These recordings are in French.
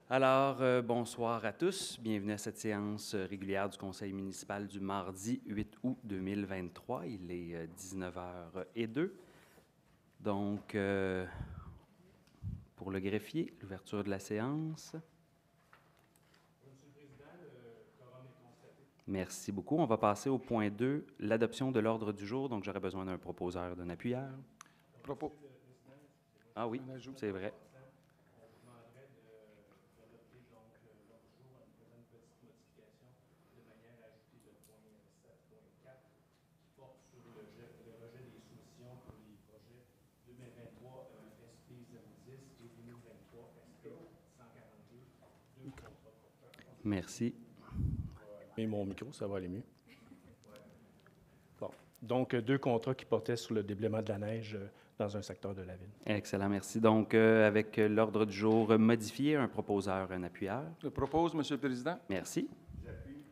Alors, bonsoir à tous. Bienvenue à cette séance régulière du Conseil municipal du mardi 8 août 2023. Il est 19h02. Donc, pour le greffier, l'ouverture de la séance. Merci beaucoup. On va passer au point 2, l'adoption de l'ordre du jour. Donc, j'aurais besoin d'un proposeur, d'un appuyeur. Propos. Ah oui, c'est vrai. Merci. Et mon micro, ça va aller mieux. Bon. Donc, 2 contrats qui portaient sur le déblaiement de la neige dans un secteur de la ville. Excellent, merci. Donc, avec l'ordre du jour modifié, un proposeur, un appuyeur. Je propose, Monsieur le Président. Merci.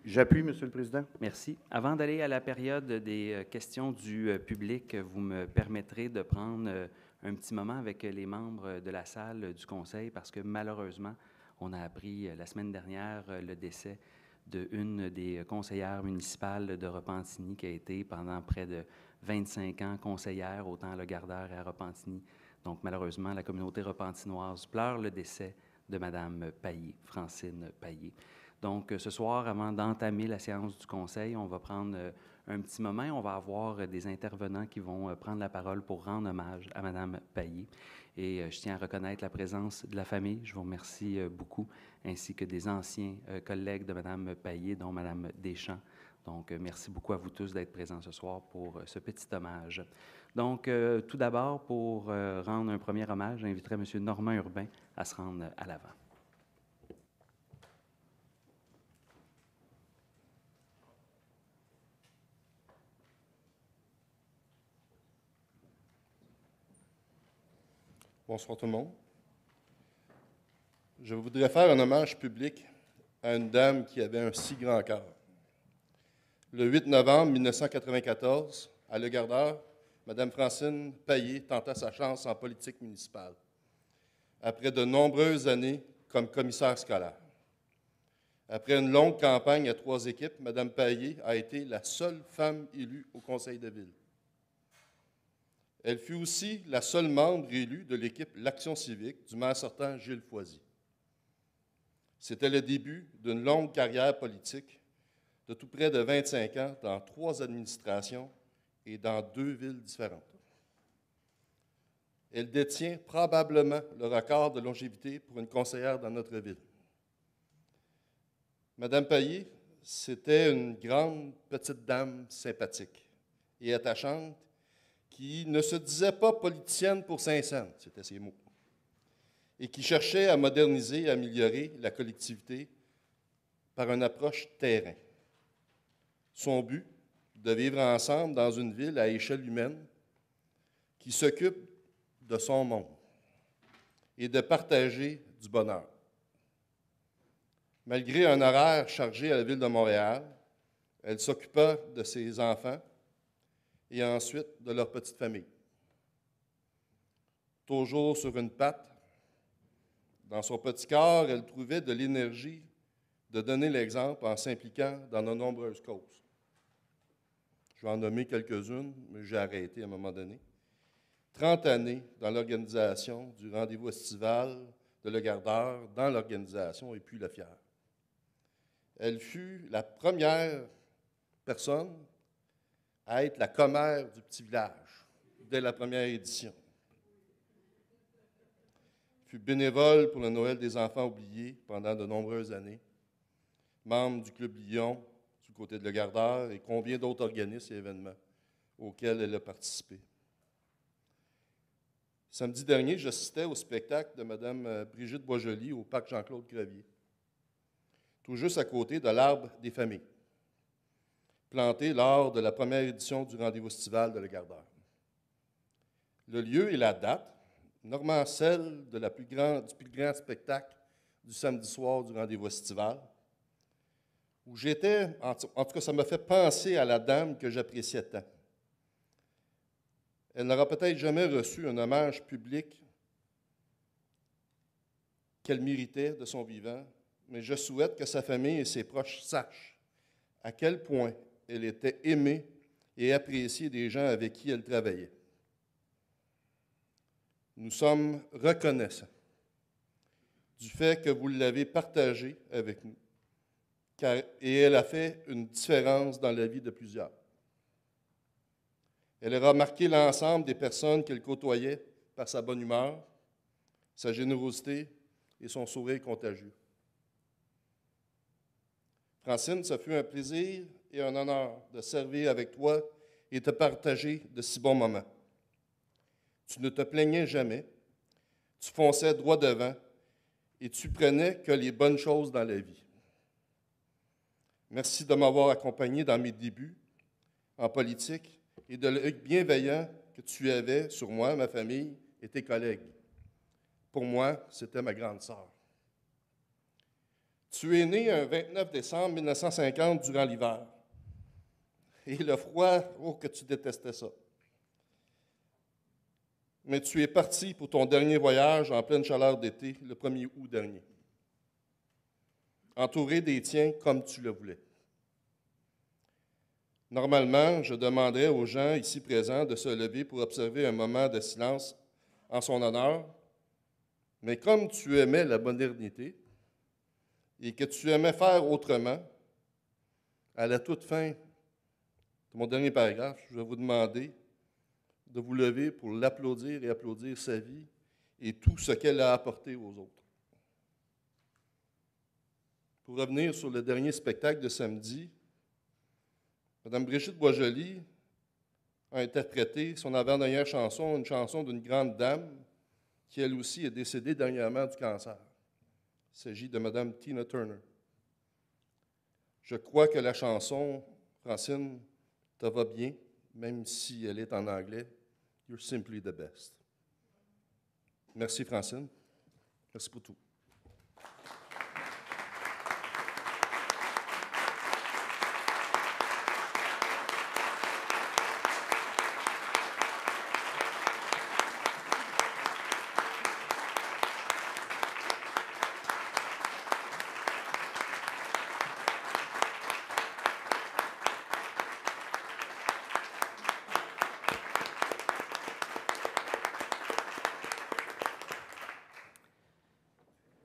J'appuie, Monsieur le Président. Merci. Avant d'aller à la période des questions du public, vous me permettrez de prendre un petit moment avec les membres de la salle du Conseil parce que malheureusement, on a appris la semaine dernière le décès d'une des conseillères municipales de Repentigny qui a été pendant près de 25 ans conseillère autant à Le Gardeur et à Repentigny. Donc malheureusement, la communauté repentinoise pleure le décès de Mme Paillé, Francine Paillé. Donc, ce soir, avant d'entamer la séance du Conseil, on va prendre un petit moment. On va avoir des intervenants qui vont prendre la parole pour rendre hommage à Mme Paillé. Et je tiens à reconnaître la présence de la famille. Je vous remercie beaucoup, ainsi que des anciens collègues de Mme Paillé, dont Mme Deschamps. Donc, merci beaucoup à vous tous d'être présents ce soir pour ce petit hommage. Donc, tout d'abord, pour rendre un premier hommage, j'inviterai M. Normand Urbain à se rendre à l'avant. Bonsoir tout le monde. Je voudrais faire un hommage public à une dame qui avait un si grand cœur. Le 8 novembre 1994, à Le Gardeur, Mme Francine Paillé tenta sa chance en politique municipale, après de nombreuses années comme commissaire scolaire. Après une longue campagne à 3 équipes, Mme Paillé a été la seule femme élue au conseil de ville. Elle fut aussi la seule membre élue de l'équipe L'Action civique du maire sortant Gilles Foisy. C'était le début d'une longue carrière politique de tout près de 25 ans dans 3 administrations et dans 2 villes différentes. Elle détient probablement le record de longévité pour une conseillère dans notre ville. Madame Paillé, c'était une grande petite dame sympathique et attachante qui ne se disait pas politicienne pour 5 cents, c'était ses mots, et qui cherchait à moderniser et améliorer la collectivité par une approche terrain. Son but, de vivre ensemble dans une ville à échelle humaine qui s'occupe de son monde et de partager du bonheur. Malgré un horaire chargé à la ville de Montréal, elle s'occupa de ses enfants et ensuite de leur petite famille. Toujours sur une patte, dans son petit corps, elle trouvait de l'énergie de donner l'exemple en s'impliquant dans de nombreuses causes. Je vais en nommer quelques-unes, mais j'ai arrêté à un moment donné. 30 années dans l'organisation du rendez-vous estival de Le Gardeur, dans l'organisation et puis le Fier. Elle fut la première personne à être la commère du petit village dès la première édition. Elle fut bénévole pour le Noël des enfants oubliés pendant de nombreuses années, membre du Club Lyon du côté de Le Gardeur et combien d'autres organismes et événements auxquels elle a participé. Samedi dernier, j'assistais au spectacle de Mme Brigitte Boisjoli au parc Jean-Claude Crevier, tout juste à côté de l'Arbre des familles, planté lors de la première édition du rendez-vous estival de Le Gardeur. Le lieu et la date, normalement celle du plus grand spectacle du samedi soir du rendez-vous estival, où j'étais, en tout cas ça m'a fait penser à la dame que j'appréciais tant. Elle n'aura peut-être jamais reçu un hommage public qu'elle méritait de son vivant, mais je souhaite que sa famille et ses proches sachent à quel point elle était aimée et appréciée des gens avec qui elle travaillait. Nous sommes reconnaissants du fait que vous l'avez partagée avec nous, et elle a fait une différence dans la vie de plusieurs. Elle a remarqué l'ensemble des personnes qu'elle côtoyait par sa bonne humeur, sa générosité et son sourire contagieux. Francine, ce fut un plaisir et un honneur de servir avec toi et de partager de si bons moments. Tu ne te plaignais jamais, tu fonçais droit devant et tu prenais que les bonnes choses dans la vie. Merci de m'avoir accompagné dans mes débuts en politique et de l'œil bienveillant que tu avais sur moi, ma famille et tes collègues. Pour moi, c'était ma grande sœur. Tu es né un 29 décembre 1950 durant l'hiver. Et le froid, oh que tu détestais ça. Mais tu es parti pour ton dernier voyage en pleine chaleur d'été, le 1er août dernier, entouré des tiens comme tu le voulais. Normalement, je demanderais aux gens ici présents de se lever pour observer un moment de silence en son honneur, mais comme tu aimais la modernité et que tu aimais faire autrement, à la toute fin de mon dernier paragraphe, je vais vous demander de vous lever pour l'applaudir et applaudir sa vie et tout ce qu'elle a apporté aux autres. Pour revenir sur le dernier spectacle de samedi, Mme Brigitte Boisjoli a interprété son avant-dernière chanson, une chanson d'une grande dame qui, elle aussi, est décédée dernièrement du cancer. Il s'agit de Mme Tina Turner. Je crois que la chanson, Francine, te va bien, même si elle est en anglais. You're simply the best. Merci, Francine. Merci pour tout.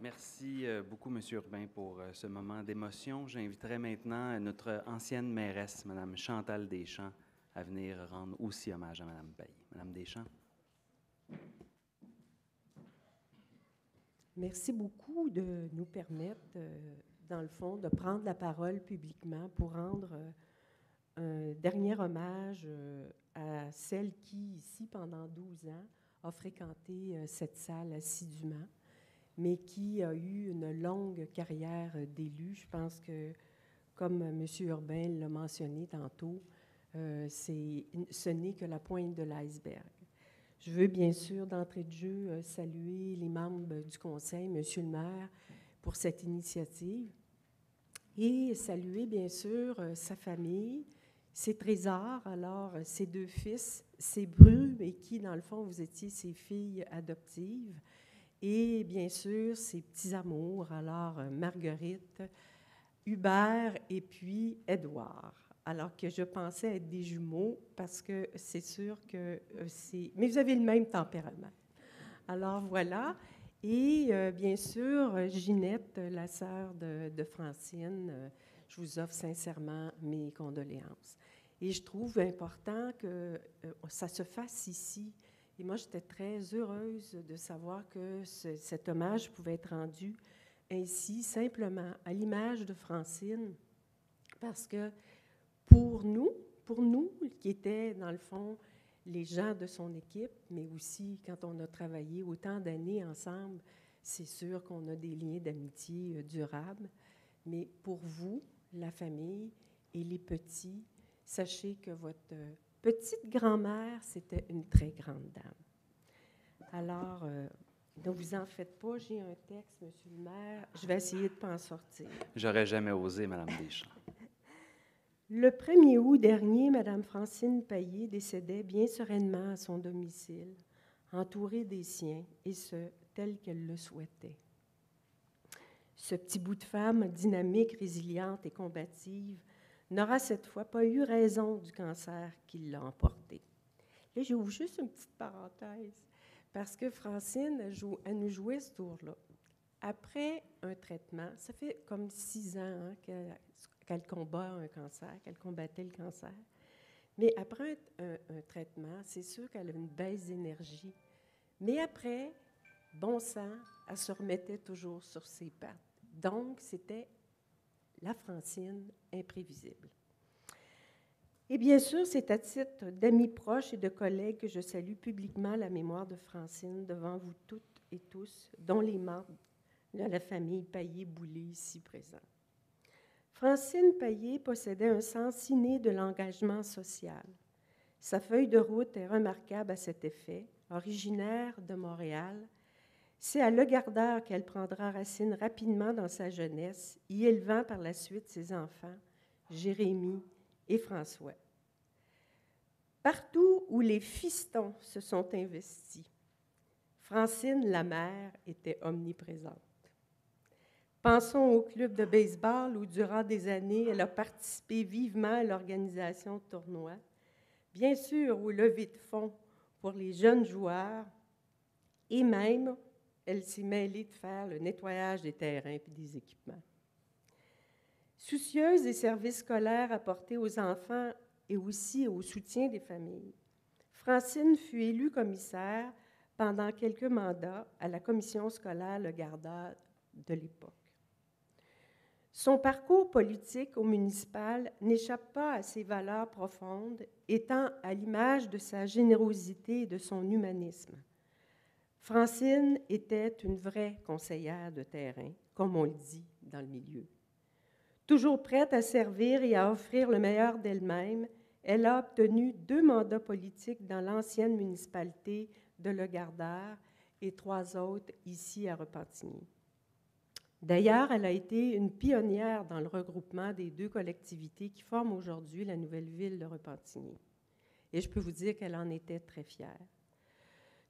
Merci beaucoup, M. Urbain, pour ce moment d'émotion. J'inviterai maintenant notre ancienne mairesse, Mme Chantal Deschamps, à venir rendre aussi hommage à Mme Payé. Mme Deschamps. Merci beaucoup de nous permettre, dans le fond, de prendre la parole publiquement pour rendre un dernier hommage à celle qui, ici, pendant 12 ans, a fréquenté cette salle assidûment, mais qui a eu une longue carrière d'élu. Je pense que, comme M. Urbain l'a mentionné tantôt, ce n'est que la pointe de l'iceberg. Je veux bien sûr, d'entrée de jeu, saluer les membres du Conseil, M. le maire, pour cette initiative, et saluer bien sûr sa famille, ses trésors, alors ses deux fils, ses brus, et qui, dans le fond, vous étiez ses filles adoptives, et bien sûr, ses petits amours, alors Marguerite, Hubert et puis Édouard. Alors que je pensais être des jumeaux, parce que c'est sûr que c'est... Mais vous avez le même tempérament. Alors voilà. Et bien sûr, Ginette, la sœur de Francine, je vous offre sincèrement mes condoléances. Et je trouve important que ça se fasse ici. Et moi, j'étais très heureuse de savoir que cet hommage pouvait être rendu ainsi, simplement, à l'image de Francine, parce que pour nous, qui étaient, dans le fond, les gens de son équipe, mais aussi quand on a travaillé autant d'années ensemble, c'est sûr qu'on a des liens d'amitié durables. Mais pour vous, la famille et les petits, sachez que votre petite grand-mère, c'était une très grande dame. Alors, ne vous en faites pas, j'ai un texte, M. le maire, je vais essayer de ne pas en sortir. J'aurais jamais osé, Mme Deschamps. Le 1er août dernier, Mme Francine Payé décédait bien sereinement à son domicile, entourée des siens, et ce, tel qu'elle le souhaitait. Ce petit bout de femme dynamique, résiliente et combative n'aura cette fois pas eu raison du cancer qui l'a emporté. Là, j'ouvre juste une petite parenthèse, parce que Francine, elle nous jouait ce tour-là. Après un traitement, ça fait comme 6 ans qu'elle combat un cancer, qu'elle combattait le cancer. Mais après un traitement, c'est sûr qu'elle a une baisse d'énergie. Mais après, bon sang, elle se remettait toujours sur ses pattes. Donc, c'était la Francine imprévisible. Et bien sûr, c'est à titre d'amis proches et de collègues que je salue publiquement la mémoire de Francine devant vous toutes et tous, dont les membres de la famille Payet-Boulay ici présents. Francine Payet possédait un sens inné de l'engagement social. Sa feuille de route est remarquable à cet effet. Originaire de Montréal, c'est à Le Gardeur qu'elle prendra racine rapidement dans sa jeunesse, y élevant par la suite ses enfants, Jérémie et François. Partout où les fistons se sont investis, Francine, la mère, était omniprésente. Pensons au club de baseball où, durant des années, elle a participé vivement à l'organisation de tournois, bien sûr au lever de fonds pour les jeunes joueurs, et même, elle s'est mêlée de faire le nettoyage des terrains et des équipements. Soucieuse des services scolaires apportés aux enfants et aussi au soutien des familles, Francine fut élue commissaire pendant quelques mandats à la commission scolaire Le Gardeur de l'époque. Son parcours politique au municipal n'échappe pas à ses valeurs profondes, étant à l'image de sa générosité et de son humanisme. Francine était une vraie conseillère de terrain, comme on le dit dans le milieu. Toujours prête à servir et à offrir le meilleur d'elle-même, elle a obtenu 2 mandats politiques dans l'ancienne municipalité de Le Gardeur et 3 autres ici à Repentigny. D'ailleurs, elle a été une pionnière dans le regroupement des 2 collectivités qui forment aujourd'hui la nouvelle ville de Repentigny. Et je peux vous dire qu'elle en était très fière.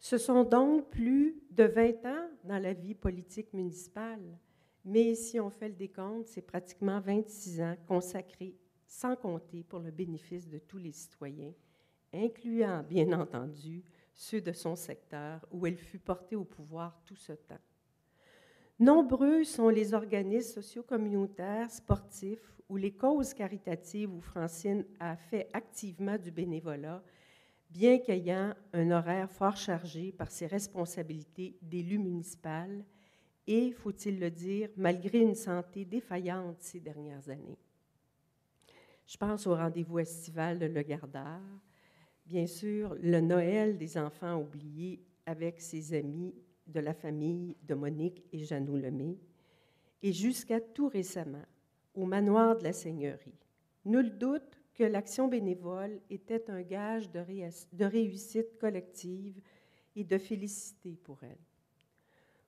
Ce sont donc plus de 20 ans dans la vie politique municipale, mais si on fait le décompte, c'est pratiquement 26 ans consacrés, sans compter pour le bénéfice de tous les citoyens, incluant, bien entendu, ceux de son secteur où elle fut portée au pouvoir tout ce temps. Nombreux sont les organismes socio-communautaires, sportifs ou les causes caritatives où Francine a fait activement du bénévolat, bien qu'ayant un horaire fort chargé par ses responsabilités d'élu municipal et, faut-il le dire, malgré une santé défaillante ces dernières années. Je pense au rendez-vous estival de Le Gardeur, bien sûr, le Noël des enfants oubliés avec ses amis de la famille de Monique et Jeannot Lemay, et jusqu'à tout récemment, au manoir de la Seigneurie. Nul doute que l'action bénévole était un gage de réussite collective et de félicité pour elle.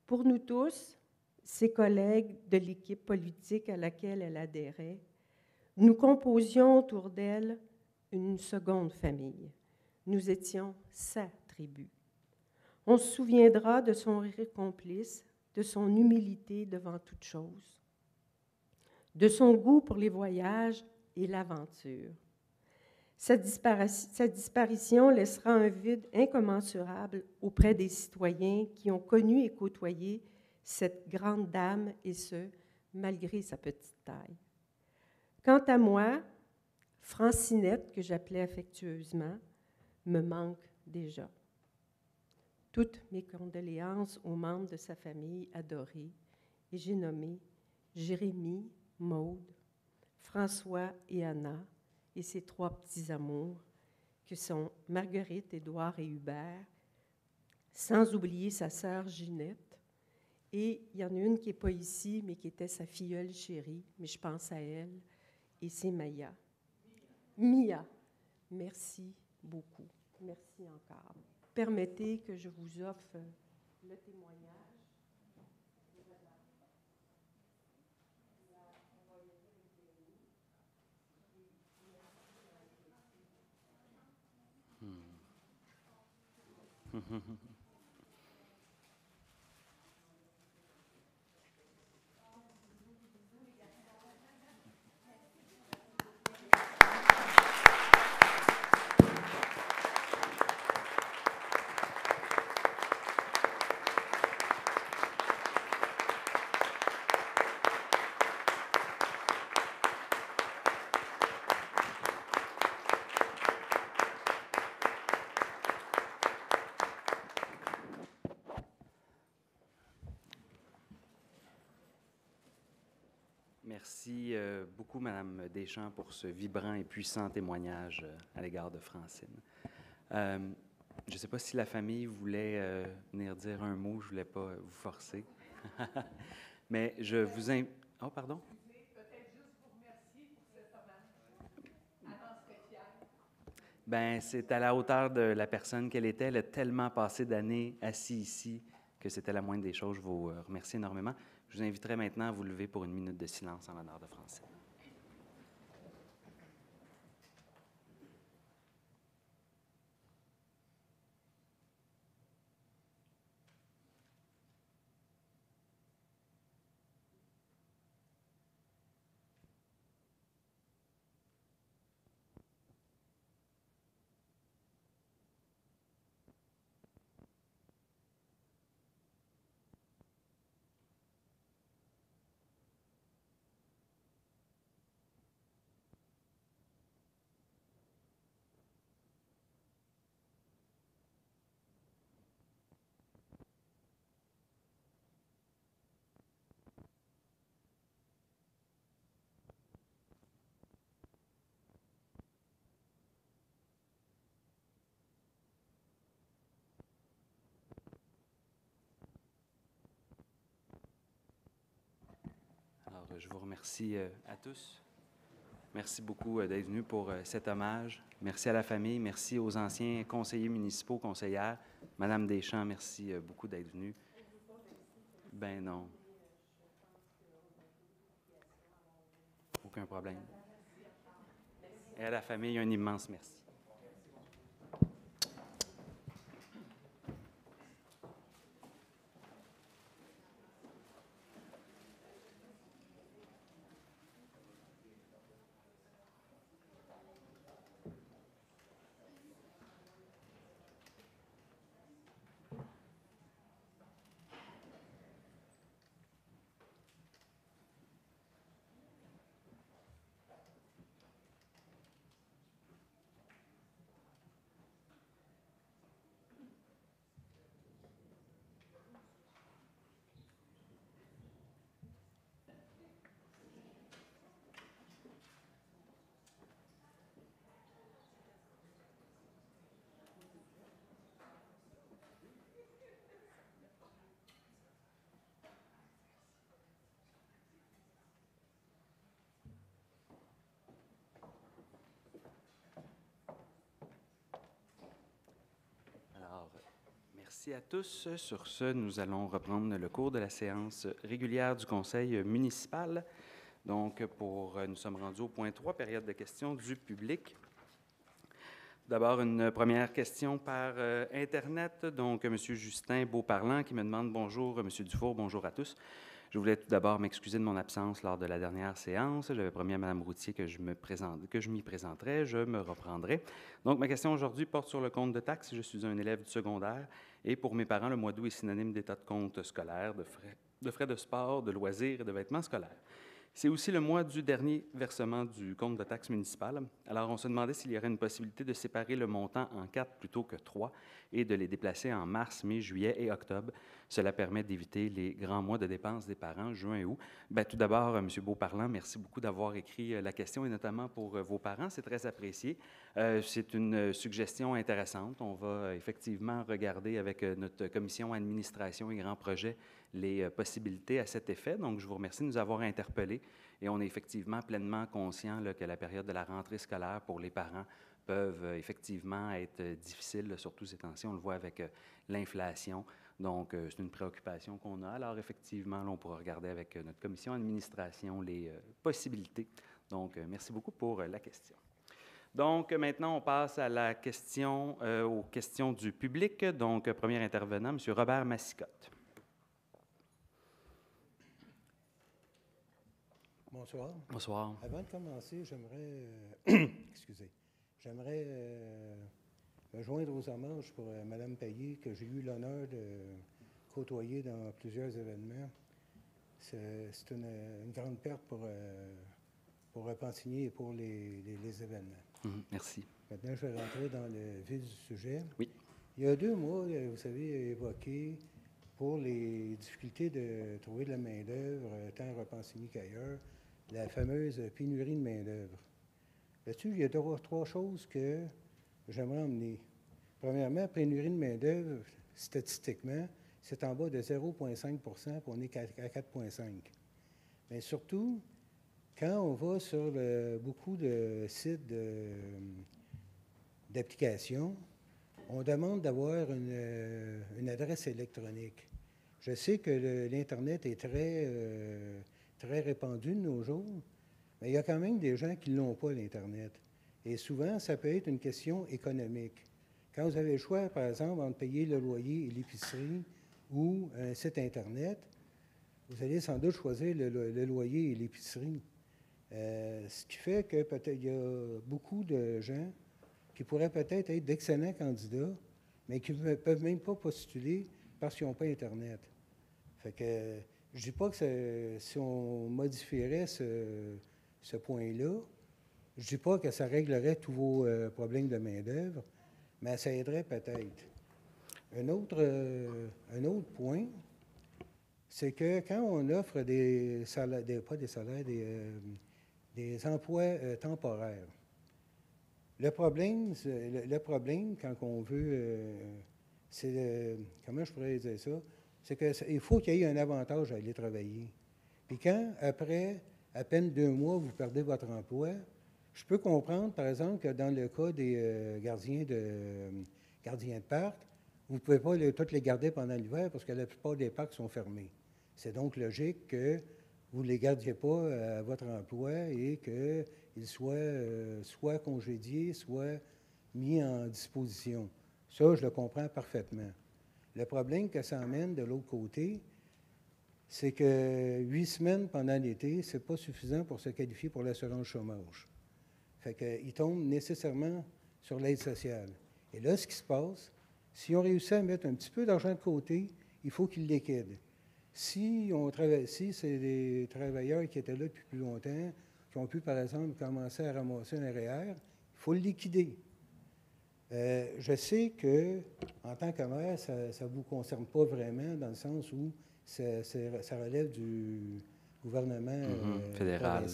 Pour nous tous, ses collègues de l'équipe politique à laquelle elle adhérait, nous composions autour d'elle une seconde famille. Nous étions sa tribu. On se souviendra de son rire complice, de son humilité devant toute chose, de son goût pour les voyages et l'aventure. Sa disparition laissera un vide incommensurable auprès des citoyens qui ont connu et côtoyé cette grande dame, et ce, malgré sa petite taille. Quant à moi, Francinette, que j'appelais affectueusement, me manque déjà. Toutes mes condoléances aux membres de sa famille adorée, et j'ai nommé Jérémie, Maude, François et Anna, et ses 3 petits amours, que sont Marguerite, Édouard et Hubert, sans oublier sa sœur Ginette. Et il y en a une qui n'est pas ici, mais qui était sa filleule chérie, mais je pense à elle, et c'est Maya. Mia. Merci beaucoup. Merci encore. Permettez que je vous offre le témoignage. Merci beaucoup, Madame Deschamps, pour ce vibrant et puissant témoignage à l'égard de Francine. Je ne sais pas si la famille voulait venir dire un mot, je ne voulais pas vous forcer. Mais je vous invite... Oh, pardon? Ben, c'est à la hauteur de la personne qu'elle était. Elle a tellement passé d'années assise ici que c'était la moindre des choses. Je vous remercie énormément. Je vous inviterai maintenant à vous lever pour une minute de silence en l'honneur de Francine. Alors, je vous remercie à tous. Merci beaucoup d'être venus pour cet hommage. Merci à la famille, merci aux anciens conseillers municipaux, conseillères. Madame Deschamps, merci beaucoup d'être venue. Ben non. Aucun problème. Et à la famille, un immense merci. Merci à tous. Sur ce, nous allons reprendre le cours de la séance régulière du Conseil municipal. Donc, nous sommes rendus au point 3, période de questions du public. D'abord, une première question par Internet. Donc, M. Justin Beauparlant qui me demande « Bonjour, M. Dufour, bonjour à tous. Je voulais tout d'abord m'excuser de mon absence lors de la dernière séance. J'avais promis à Mme Routier que je m'y présenterais. Je me reprendrai. Donc, ma question aujourd'hui porte sur le compte de taxes. Je suis un élève du secondaire et pour mes parents, le mois d'août est synonyme d'état de compte scolaire, de frais de sport, de loisirs et de vêtements scolaires. C'est aussi le mois du dernier versement du compte de taxes municipales. Alors, on se demandait s'il y aurait une possibilité de séparer le montant en 4 plutôt que 3 et de les déplacer en mars, mai, juillet et octobre. Cela permet d'éviter les grands mois de dépenses des parents, juin et août. Bien, tout d'abord, M. Beauparlant, merci beaucoup d'avoir écrit la question et notamment pour vos parents. C'est très apprécié. C'est une suggestion intéressante. On va effectivement regarder avec notre commission administration et grands projets les possibilités à cet effet. Donc, je vous remercie de nous avoir interpellés et on est effectivement pleinement conscient là, que la période de la rentrée scolaire pour les parents peuvent effectivement être difficiles, surtout ces temps-ci. On le voit avec l'inflation. Donc, c'est une préoccupation qu'on a. Alors, effectivement, là, on pourra regarder avec notre commission administration les possibilités. Donc, merci beaucoup pour la question. Donc, maintenant, on passe à la question, aux questions du public. Donc, premier intervenant, M. Robert Massicotte. Bonsoir. Bonsoir. Avant de commencer, j'aimerais me joindre aux hommages pour Mme Payé, que j'ai eu l'honneur de côtoyer dans plusieurs événements. C'est une grande perte pour Repentigny et pour les événements. Merci. Maintenant, je vais rentrer dans le vif du sujet. Oui. Il y a 2 mois, vous avez évoqué pour les difficultés de trouver de la main-d'œuvre, tant à Repentigny qu'ailleurs, la fameuse pénurie de main-d'œuvre. Là-dessus, il y a trois choses que j'aimerais emmener. Premièrement, pénurie de main-d'œuvre, statistiquement, c'est en bas de 0,5 puis on est à 4,5. Mais surtout, quand on va sur beaucoup de sites d'applications, on demande d'avoir une adresse électronique. Je sais que l'Internet est très répandu de nos jours, mais il y a quand même des gens qui ne l'ont pas, l'Internet. Et souvent, ça peut être une question économique. Quand vous avez le choix, par exemple, entre payer le loyer et l'épicerie ou un site Internet, vous allez sans doute choisir le loyer et l'épicerie. Ce qui fait que peut-être il y a beaucoup de gens qui pourraient peut-être être d'excellents candidats, mais qui ne peuvent même pas postuler parce qu'ils n'ont pas Internet. Fait que je ne dis pas que si on modifierait ce point-là, je ne dis pas que ça réglerait tous vos problèmes de main-d'œuvre, mais ça aiderait peut-être. Un autre point, c'est que quand on offre des emplois temporaires, le problème, quand on veut, comment je pourrais dire ça, c'est qu'il faut qu'il y ait un avantage à aller travailler. Puis quand, après à peine 2 mois, vous perdez votre emploi, je peux comprendre, par exemple, que dans le cas des gardiens de parc, vous ne pouvez pas tous les garder pendant l'hiver parce que la plupart des parcs sont fermés. C'est donc logique que vous ne les gardiez pas à votre emploi et qu'ils soient soit congédiés, soit mis en disposition. Ça, je le comprends parfaitement. Le problème que ça amène de l'autre côté, c'est que 8 semaines pendant l'été, ce n'est pas suffisant pour se qualifier pour l'assurance chômage. Fait qu'ils tombent nécessairement sur l'aide sociale. Et là, ce qui se passe, si on réussit à mettre un petit peu d'argent de côté, il faut qu'ils liquident. Si c'est des travailleurs qui étaient là depuis plus longtemps, qui ont pu, par exemple, commencer à ramasser un REER, il faut le liquider. Je sais que, en tant que maire, ça ne vous concerne pas vraiment, dans le sens où ça relève du gouvernement fédéral,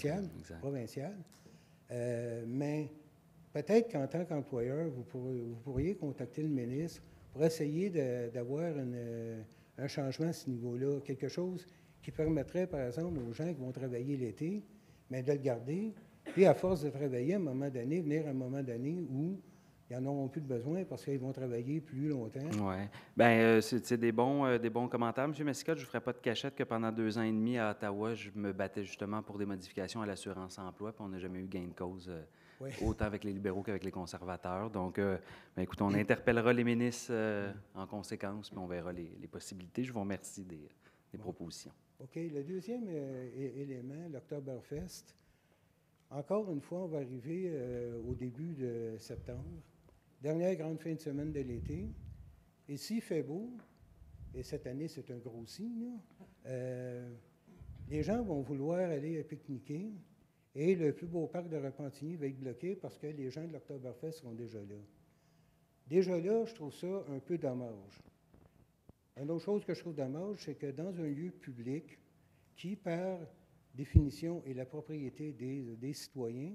provincial. Mais peut-être qu'en tant qu'employeur, vous pourriez contacter le ministre pour essayer d'avoir un changement à ce niveau-là, quelque chose qui permettrait, par exemple, aux gens qui vont travailler l'été, mais de le garder, puis à force de travailler, à un moment donné, venir à un moment donné où ils n'en auront plus de besoin parce qu'ils vont travailler plus longtemps. Oui. Bien, c'est des bons commentaires. M. Massicotte, je ne vous ferai pas de cachette que pendant 2 ans et demi à Ottawa, je me battais justement pour des modifications à l'assurance-emploi, puis on n'a jamais eu gain de cause, autant avec les libéraux qu'avec les conservateurs. Donc, bien, écoute, on interpellera les ministres en conséquence, puis on verra les possibilités. Je vous remercie des propositions. OK. Le deuxième élément, l'Oktoberfest. Encore une fois, on va arriver au début de septembre. Dernière grande fin de semaine de l'été. Et s'il fait beau, et cette année, c'est un gros signe, les gens vont vouloir aller pique-niquer et le plus beau parc de Repentigny va être bloqué parce que les gens de l'Oktoberfest seront déjà là. Déjà là, je trouve ça un peu dommage. Une autre chose que je trouve dommage, c'est que dans un lieu public qui, par définition, est la propriété des citoyens,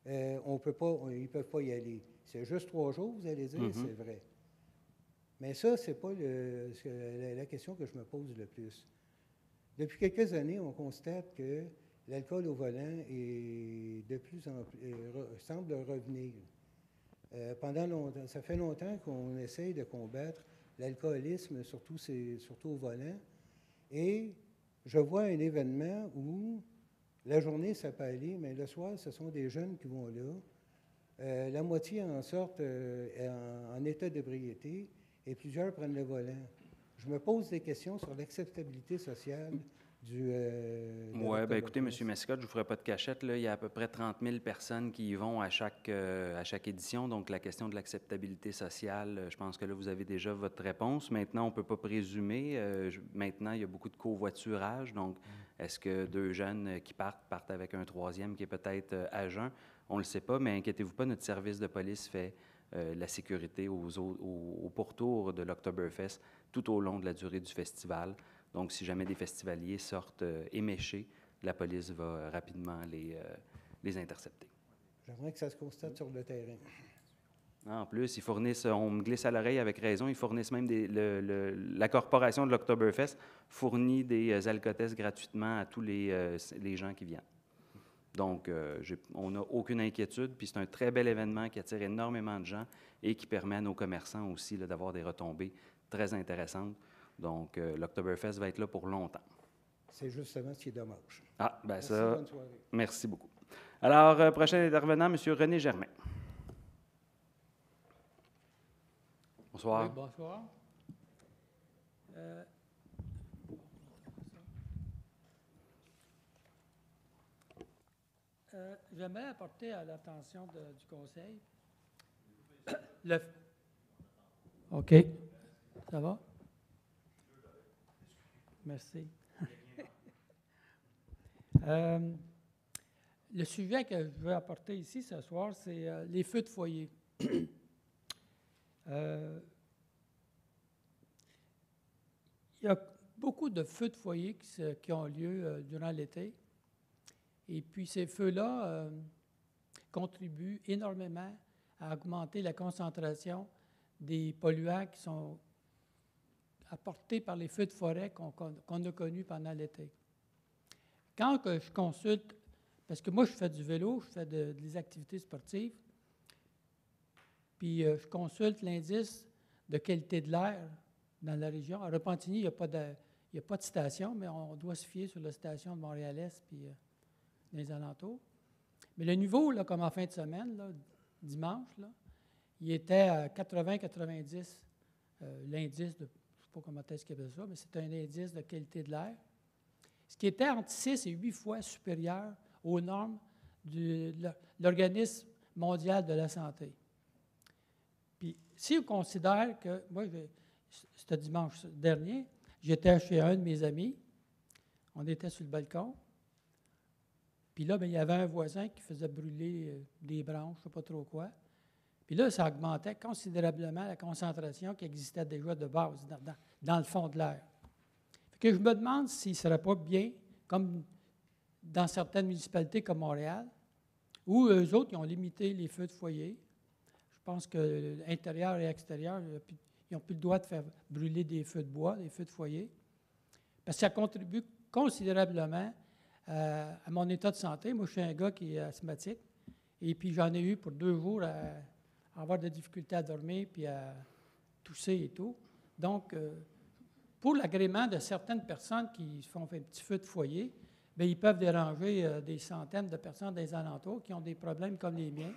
ils ne peuvent pas y aller. C'est juste 3 jours, vous allez dire, c'est vrai. Mais ça, ce n'est pas la question que je me pose le plus. Depuis quelques années, on constate que l'alcool au volant est de plus en plus semble revenir. Ça fait longtemps qu'on essaye de combattre l'alcoolisme, surtout au volant. Et je vois un événement où la journée, ça peut aller, mais le soir, ce sont des jeunes qui vont là. La moitié en sortent en état d'ébriété et plusieurs prennent le volant. Je me pose des questions sur l'acceptabilité sociale oui, bien écoutez, M. Massicotte, je ne vous ferai pas de cachette. Là. Il y a à peu près 30 000 personnes qui y vont à chaque édition. Donc, la question de l'acceptabilité sociale, je pense que là, vous avez déjà votre réponse. Maintenant, on ne peut pas présumer. Maintenant, il y a beaucoup de covoiturage. Donc, est-ce que 2 jeunes qui partent avec un 3e qui est peut-être à jeun? On ne le sait pas, mais inquiétez-vous pas, notre service de police fait la sécurité au pourtour de l'Oktoberfest tout au long de la durée du festival. Donc, si jamais des festivaliers sortent éméchés, la police va rapidement les intercepter. J'aimerais que ça se constate sur le terrain. En plus, ils fournissent, on me glisse à l'oreille avec raison, ils fournissent même la corporation de l'Oktoberfest fournit des alcotestes gratuitement à tous les gens qui viennent. Donc, on n'a aucune inquiétude, puis c'est un très bel événement qui attire énormément de gens et qui permet à nos commerçants aussi là, d'avoir des retombées très intéressantes. Donc, l'Oktoberfest va être là pour longtemps. C'est justement ce qui est dommage. Ah, bien Merci, ça, bonne soirée. merci beaucoup. Alors, prochain intervenant, M. René Germain. Bonsoir. Oui, bonsoir. J'aimerais apporter à l'attention du Conseil OK. Ça va? Merci. Le sujet que je veux apporter ici ce soir, c'est les feux de foyer. Il y a beaucoup de feux de foyer qui ont lieu durant l'été. Et puis ces feux-là contribuent énormément à augmenter la concentration des polluants qui sont apportés par les feux de forêt qu'on a connus pendant l'été. Quand que je consulte, parce que moi je fais du vélo, je fais des activités sportives, puis je consulte l'indice de qualité de l'air dans la région. À Repentigny, il n'y a pas de station, mais on doit se fier sur la station de Montréal-Est puis dans les alentours. Mais le niveau, là, comme en fin de semaine, là, dimanche, là, il était à 80-90, l'indice de, je ne sais pas comment est-ce qu'il appelle ça, mais c'est un indice de qualité de l'air, ce qui était entre 6 et 8 fois supérieur aux normes de l'Organisme mondial de la santé. Puis, si on considère que, moi, c'était dimanche dernier, j'étais chez un de mes amis, on était sur le balcon, puis là, bien, il y avait un voisin qui faisait brûler des branches, je ne sais pas trop quoi. Puis là, ça augmentait considérablement la concentration qui existait déjà de base dans le fond de l'air. Fait que je me demande s'il ne serait pas bien, comme dans certaines municipalités comme Montréal, où eux autres, ils ont limité les feux de foyer. Je pense que l'intérieur et extérieur, ils n'ont plus le droit de faire brûler des feux de bois, des feux de foyer, parce que ça contribue considérablement à mon état de santé. Moi, je suis un gars qui est asthmatique, et puis j'en ai eu pour 2 jours à avoir des difficultés à dormir, puis à tousser et tout. Donc, pour l'agrément de certaines personnes qui font un petit feu de foyer, bien, ils peuvent déranger des centaines de personnes des alentours qui ont des problèmes comme les miens,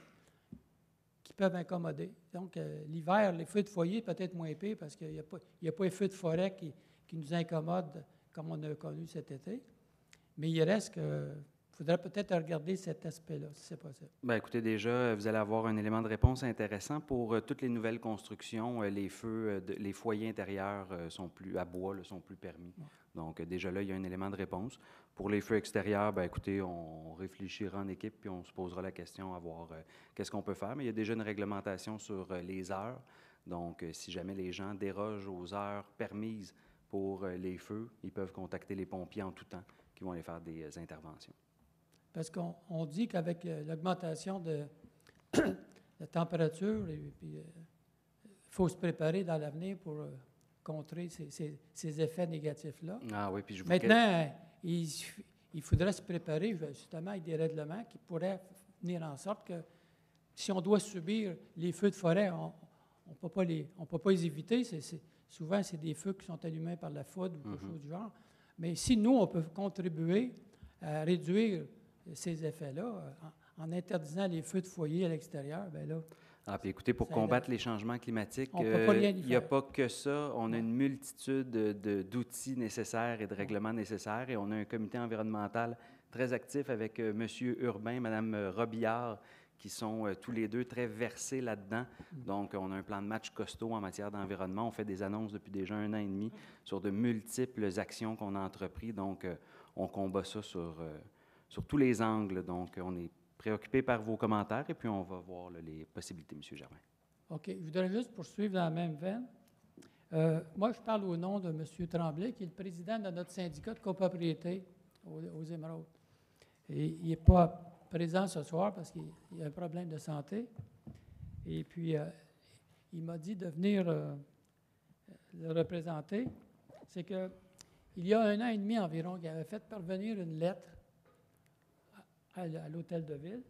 qui peuvent incommoder. Donc, l'hiver, les feux de foyer, peut-être moins épais parce qu'il n'y a pas les feux de forêt qui nous incommodent comme on a connu cet été. Mais il reste que il faudrait peut-être regarder cet aspect-là, si c'est possible. Bien, écoutez, déjà, vous allez avoir un élément de réponse intéressant. Pour toutes les nouvelles constructions, les feux, les foyers intérieurs sont plus à bois, là, sont plus permis. Ouais. Donc, déjà là, il y a un élément de réponse. Pour les feux extérieurs, bien, écoutez, on réfléchira en équipe puis on se posera la question à voir qu'est-ce qu'on peut faire. Mais il y a déjà une réglementation sur les heures. Donc, si jamais les gens dérogent aux heures permises pour les feux, ils peuvent contacter les pompiers en tout temps qui vont aller faire des interventions. Parce qu'on dit qu'avec l'augmentation de la température, il faut se préparer dans l'avenir pour contrer ces effets négatifs-là. Ah oui, puis je vous Maintenant, il faudrait se préparer justement avec des règlements qui pourraient venir en sorte que si on doit subir les feux de forêt, on ne peut pas les éviter. Souvent, c'est des feux qui sont allumés par la foudre ou quelque chose du genre. Mais si nous, on peut contribuer à réduire ces effets-là, en interdisant les feux de foyer à l'extérieur, bien là... Ah, puis écoutez, pour combattre les changements climatiques, il n'y a pas que ça. On a une multitude d'outils nécessaires et de règlements nécessaires. Et on a un comité environnemental très actif avec M. Urbain, Mme Robillard, qui sont tous les deux très versés là-dedans. Donc, on a un plan de match costaud en matière d'environnement. On fait des annonces depuis déjà 1 an et demi sur de multiples actions qu'on a entreprises. Donc, on combat ça sur tous les angles. Donc, on est préoccupé par vos commentaires et puis on va voir là, les possibilités, M. Germain. OK. Je voudrais juste poursuivre dans la même veine. Moi, je parle au nom de M. Tremblay, qui est le président de notre syndicat de copropriété aux émeraudes. Et il n'est pas présent ce soir parce qu'il a un problème de santé. Et puis, il m'a dit de venir le représenter. C'est qu'il y a 1 an et demi environ, il avait fait parvenir une lettre à l'hôtel de ville.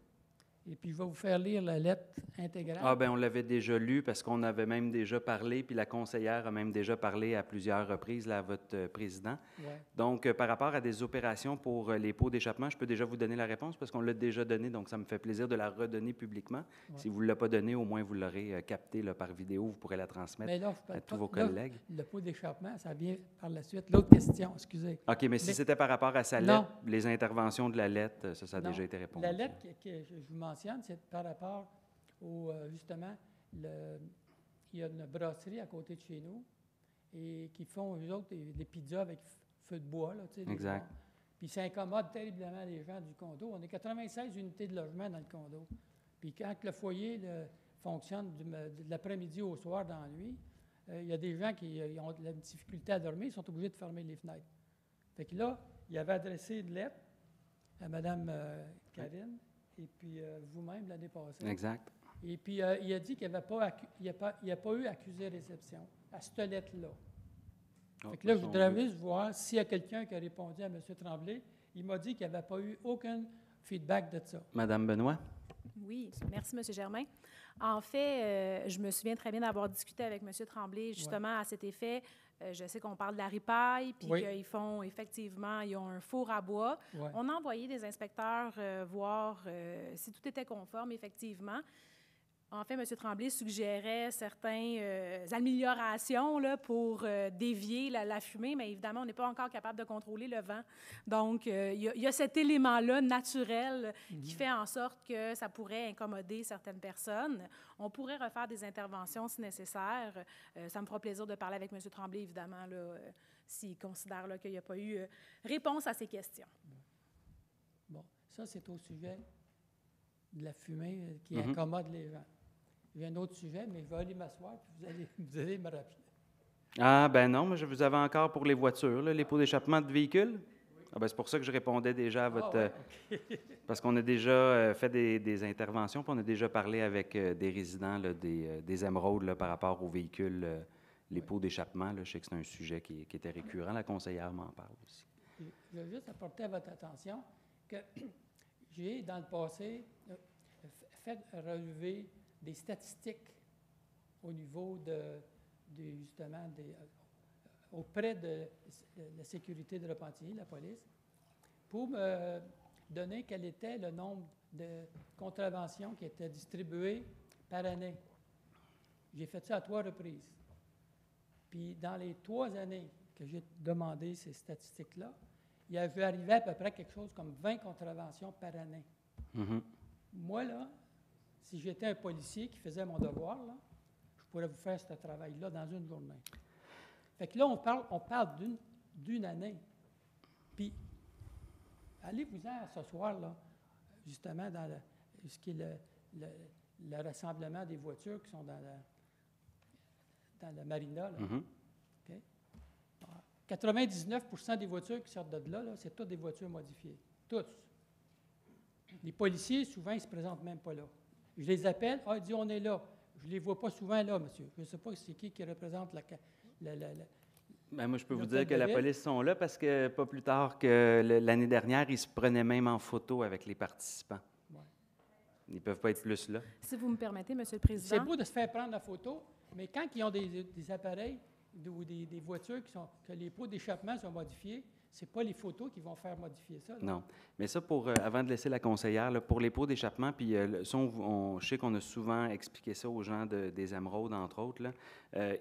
Et puis, je vais vous faire lire la lettre intégrale. Ah, bien, on l'avait déjà lu parce qu'on avait même déjà parlé, puis la conseillère a même déjà parlé à plusieurs reprises là, à votre président. Ouais. Donc, par rapport à des opérations pour les pots d'échappement, je peux déjà vous donner la réponse parce qu'on l'a déjà donnée, donc ça me fait plaisir de la redonner publiquement. Ouais. Si vous ne l'avez pas donnée, au moins vous l'aurez captée là, par vidéo, vous pourrez la transmettre Mais là, je à parle tous pas- vos là, collègues. le pot d'échappement, ça vient par la suite. L'autre question, excusez. OK, mais si Mais- c'était par rapport à sa Non. lettre, les interventions de la lettre, ça a Non. déjà été répondu. La lettre que je vous mentionne, c'est par rapport au, justement, il y a une brasserie à côté de chez nous et qui font, eux autres, des pizzas avec feu de bois. Là, tu sais, des Exact. bois. Puis ça incommode terriblement les gens du condo. On est 96 unités de logement dans le condo. Puis quand le foyer fonctionne de l'après-midi au soir dans la nuit, il y a des gens qui ont de la difficulté à dormir, ils sont obligés de fermer les fenêtres. Fait que là, il avait adressé une lettre à Mme Karine et puis vous-même l'année passée. Exact. Et puis, il a dit qu'il n'a pas eu accusé-réception à cette lettre-là. Fait que là, je voudrais juste voir s'il y a quelqu'un qui a répondu à M. Tremblay. Il m'a dit qu'il n'avait pas eu aucun feedback de ça. Madame Benoît? Oui, merci, M. Germain. En fait, je me souviens très bien d'avoir discuté avec M. Tremblay, justement, à cet effet. Je sais qu'on parle de la ripaille, puis Oui. qu'ils font, effectivement, ils ont un four à bois. Ouais. On a envoyé des inspecteurs voir si tout était conforme, effectivement. En fait, M. Tremblay suggérait certaines améliorations là, pour dévier la fumée, mais évidemment, on n'est pas encore capable de contrôler le vent. Donc, il y a cet élément-là naturel qui fait en sorte que ça pourrait incommoder certaines personnes. On pourrait refaire des interventions si nécessaire. Ça me fera plaisir de parler avec M. Tremblay, évidemment, là, s'il considère là, qu'il n'y a pas eu réponse à ces questions. Bon, ça, c'est au sujet de la fumée qui Mhm. incommode les gens. Il y a un autre sujet, mais je vais aller m'asseoir, puis vous allez me rappeler. Ah, ben non, mais je vous avais encore pour les voitures, là, les pots d'échappement de véhicules. Ah, ben c'est pour ça que je répondais déjà à votre... Ah, ouais, OK. parce qu'on a déjà fait des interventions, puis on a déjà parlé avec des résidents là, des émeraudes là, par rapport aux véhicules, les pots d'échappement. Là, je sais que c'est un sujet qui était récurrent. La conseillère m'en parle aussi. Je veux juste apporter à votre attention que j'ai, dans le passé, fait relever des statistiques au niveau justement, auprès de la sécurité de Repentigny, la police, pour me donner quel était le nombre de contraventions qui étaient distribuées par année. J'ai fait ça à 3 reprises. Puis dans les 3 années que j'ai demandé ces statistiques-là, il avait arrivé à peu près quelque chose comme 20 contraventions par année. Mhm. Moi, là, si j'étais un policier qui faisait mon devoir, là, je pourrais vous faire ce travail-là dans une journée. Fait que là, on parle d'une année. Puis, allez-vous-en ce soir, là, justement, dans ce qui est le rassemblement des voitures qui sont dans la marina. Là. Mhm. OK? 99% des voitures qui sortent de là, c'est toutes des voitures modifiées. Toutes. Les policiers, souvent, ils ne se présentent même pas là. Je les appelle, ils disent on est là. Je ne les vois pas souvent là, monsieur. Je ne sais pas c'est qui représente Ben, moi, je peux vous l'hôtel dire que de la ville. police sont là parce que pas plus tard que l'année dernière, ils se prenaient même en photo avec les participants. Ouais. Ils ne peuvent pas être plus là. Si vous me permettez, M. le C'est Président. beau de se faire prendre la photo, mais quand ils ont des appareils ou des voitures que les pots d'échappement sont modifiés, ce n'est pas les photos qui vont faire modifier ça. Là. Non. Mais ça, avant de laisser la conseillère, là, pour les pots d'échappement, puis ça, je sais qu'on a souvent expliqué ça aux gens des émeraudes, entre autres, là,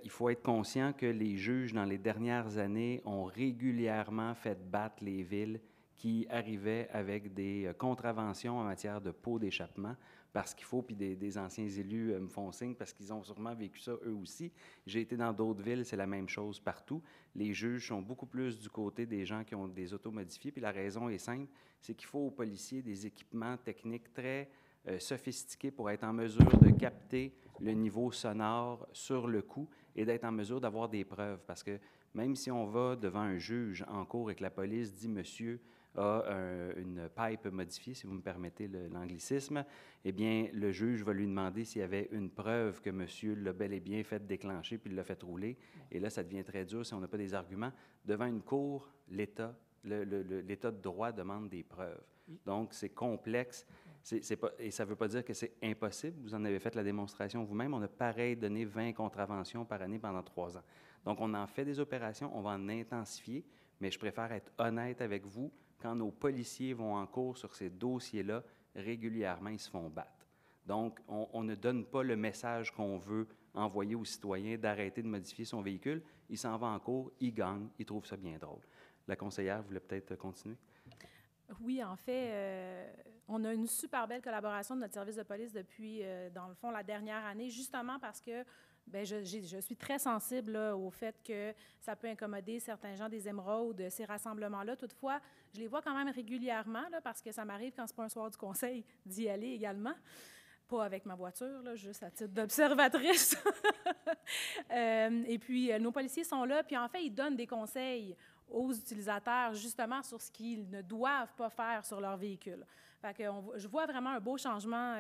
il faut être conscient que les juges, dans les dernières années, ont régulièrement fait battre les villes qui arrivaient avec des contraventions en matière de pots d'échappement, parce qu'il faut, puis des anciens élus me font signe, parce qu'ils ont sûrement vécu ça eux aussi. J'ai été dans d'autres villes, c'est la même chose partout. Les juges sont beaucoup plus du côté des gens qui ont des autos modifiées, puis la raison est simple, c'est qu'il faut aux policiers des équipements techniques très sophistiqués pour être en mesure de capter le niveau sonore sur le coup et d'être en mesure d'avoir des preuves, parce que même si on va devant un juge en cours et que la police dit « Monsieur, a une pipe modifiée, si vous me permettez l'anglicisme, eh bien, le juge va lui demander s'il y avait une preuve que monsieur l'a bel et bien fait déclencher puis l'a fait rouler. Et là, ça devient très dur si on n'a pas des arguments. Devant une cour, l'État, l'État de droit demande des preuves. Donc, c'est complexe. Et ça ne veut pas dire que c'est impossible. Vous en avez fait la démonstration vous-même. On a pareil donné 20 contraventions par année pendant 3 ans. Donc, on en fait des opérations, on va en intensifier, mais je préfère être honnête avec vous. Quand nos policiers vont en cours sur ces dossiers-là, régulièrement, ils se font battre. Donc, on ne donne pas le message qu'on veut envoyer aux citoyens d'arrêter de modifier son véhicule. Il s'en va en cours, il gagne, il trouve ça bien drôle. La conseillère voulait peut-être continuer? Oui, en fait, on a une super belle collaboration de notre service de police depuis, dans le fond, la dernière année, justement parce que bien, je suis très sensible là, au fait que ça peut incommoder certains gens des émeraudes, ces rassemblements-là. Toutefois, je les vois quand même régulièrement là, parce que ça m'arrive quand ce n'est pas un soir du conseil d'y aller également. Pas avec ma voiture, là, juste à titre d'observatrice. Et puis, nos policiers sont là, puis en fait, ils donnent des conseils aux utilisateurs, justement, sur ce qu'ils ne doivent pas faire sur leur véhicule. Fait que je vois vraiment un beau changement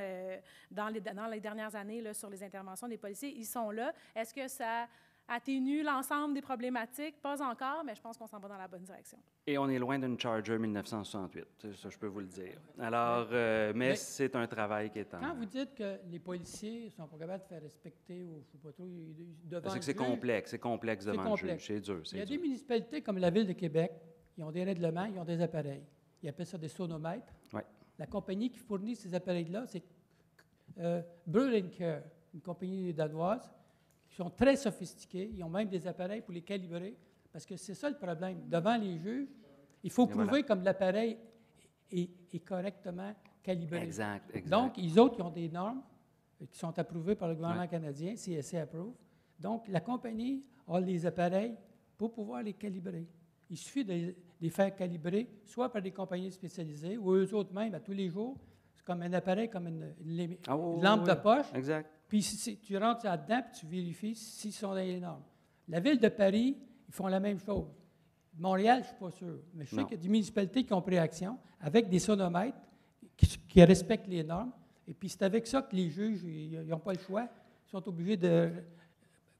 dans les dernières années là, sur les interventions des policiers. Ils sont là. Est-ce que ça atténue l'ensemble des problématiques? Pas encore, mais je pense qu'on s'en va dans la bonne direction. Et on est loin d'une Charger 1968, ça je peux vous le dire. Alors, mais c'est un travail qui est en... Quand vous dites que les policiers ne sont pas capables de faire respecter, ou je ne sais pas trop, devant Parce que le juge, c'est complexe devant le juge, c'est dur. Il y a des municipalités comme la Ville de Québec, ils ont des règlements, ils ont des appareils. Ils appellent ça des sonomètres. Ouais. La compagnie qui fournit ces appareils-là, c'est Brüel & Kjær, une compagnie danoise, qui sont très sophistiqués. Ils ont même des appareils pour les calibrer, parce que c'est ça le problème. Devant les juges, il faut prouver comme l'appareil est correctement calibré. Exact. Donc, ils autres, ils ont des normes qui sont approuvées par le gouvernement canadien, CSC Approve. Donc, la compagnie a les appareils pour pouvoir les calibrer. Il suffit de les faire calibrer, soit par des compagnies spécialisées, ou eux autres même, à tous les jours. C'est comme un appareil, comme une lampe de poche. Exact. Puis tu rentres là-dedans et tu vérifies s'ils sont dans les normes. La Ville de Paris, ils font la même chose. Montréal, je ne suis pas sûr. Mais je sais qu'il y a des municipalités qui ont pris action avec des sonomètres qui respectent les normes. Et puis c'est avec ça que les juges, ils n'ont pas le choix. Ils sont obligés de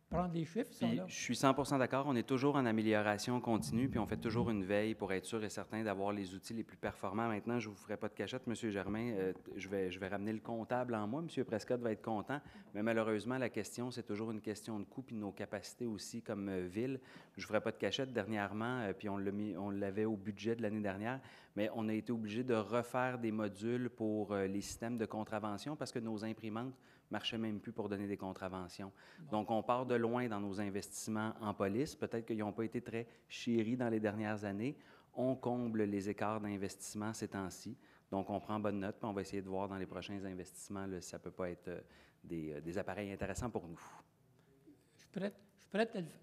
prendre les chiffres. Puis, je suis 100% d'accord. On est toujours en amélioration continue, puis on fait toujours une veille pour être sûr et certain d'avoir les outils les plus performants. Maintenant, je ne vous ferai pas de cachette, M. Germain. Je vais ramener le comptable en moi. M. Prescott va être content. Mais malheureusement, la question, c'est toujours une question de coût puis de nos capacités aussi comme ville. Je ne vous ferai pas de cachette. Dernièrement, puis on l'avait au budget de l'année dernière, mais on a été obligé de refaire des modules pour les systèmes de contravention parce que nos imprimantes ne marchaient même plus pour donner des contraventions. Donc, on part de loin dans nos investissements en police. Peut-être qu'ils n'ont pas été très chéris dans les dernières années. On comble les écarts d'investissement ces temps-ci. Donc, on prend bonne note, puis on va essayer de voir dans les prochains investissements là, si ça ne peut pas être des appareils intéressants pour nous. Je suis prête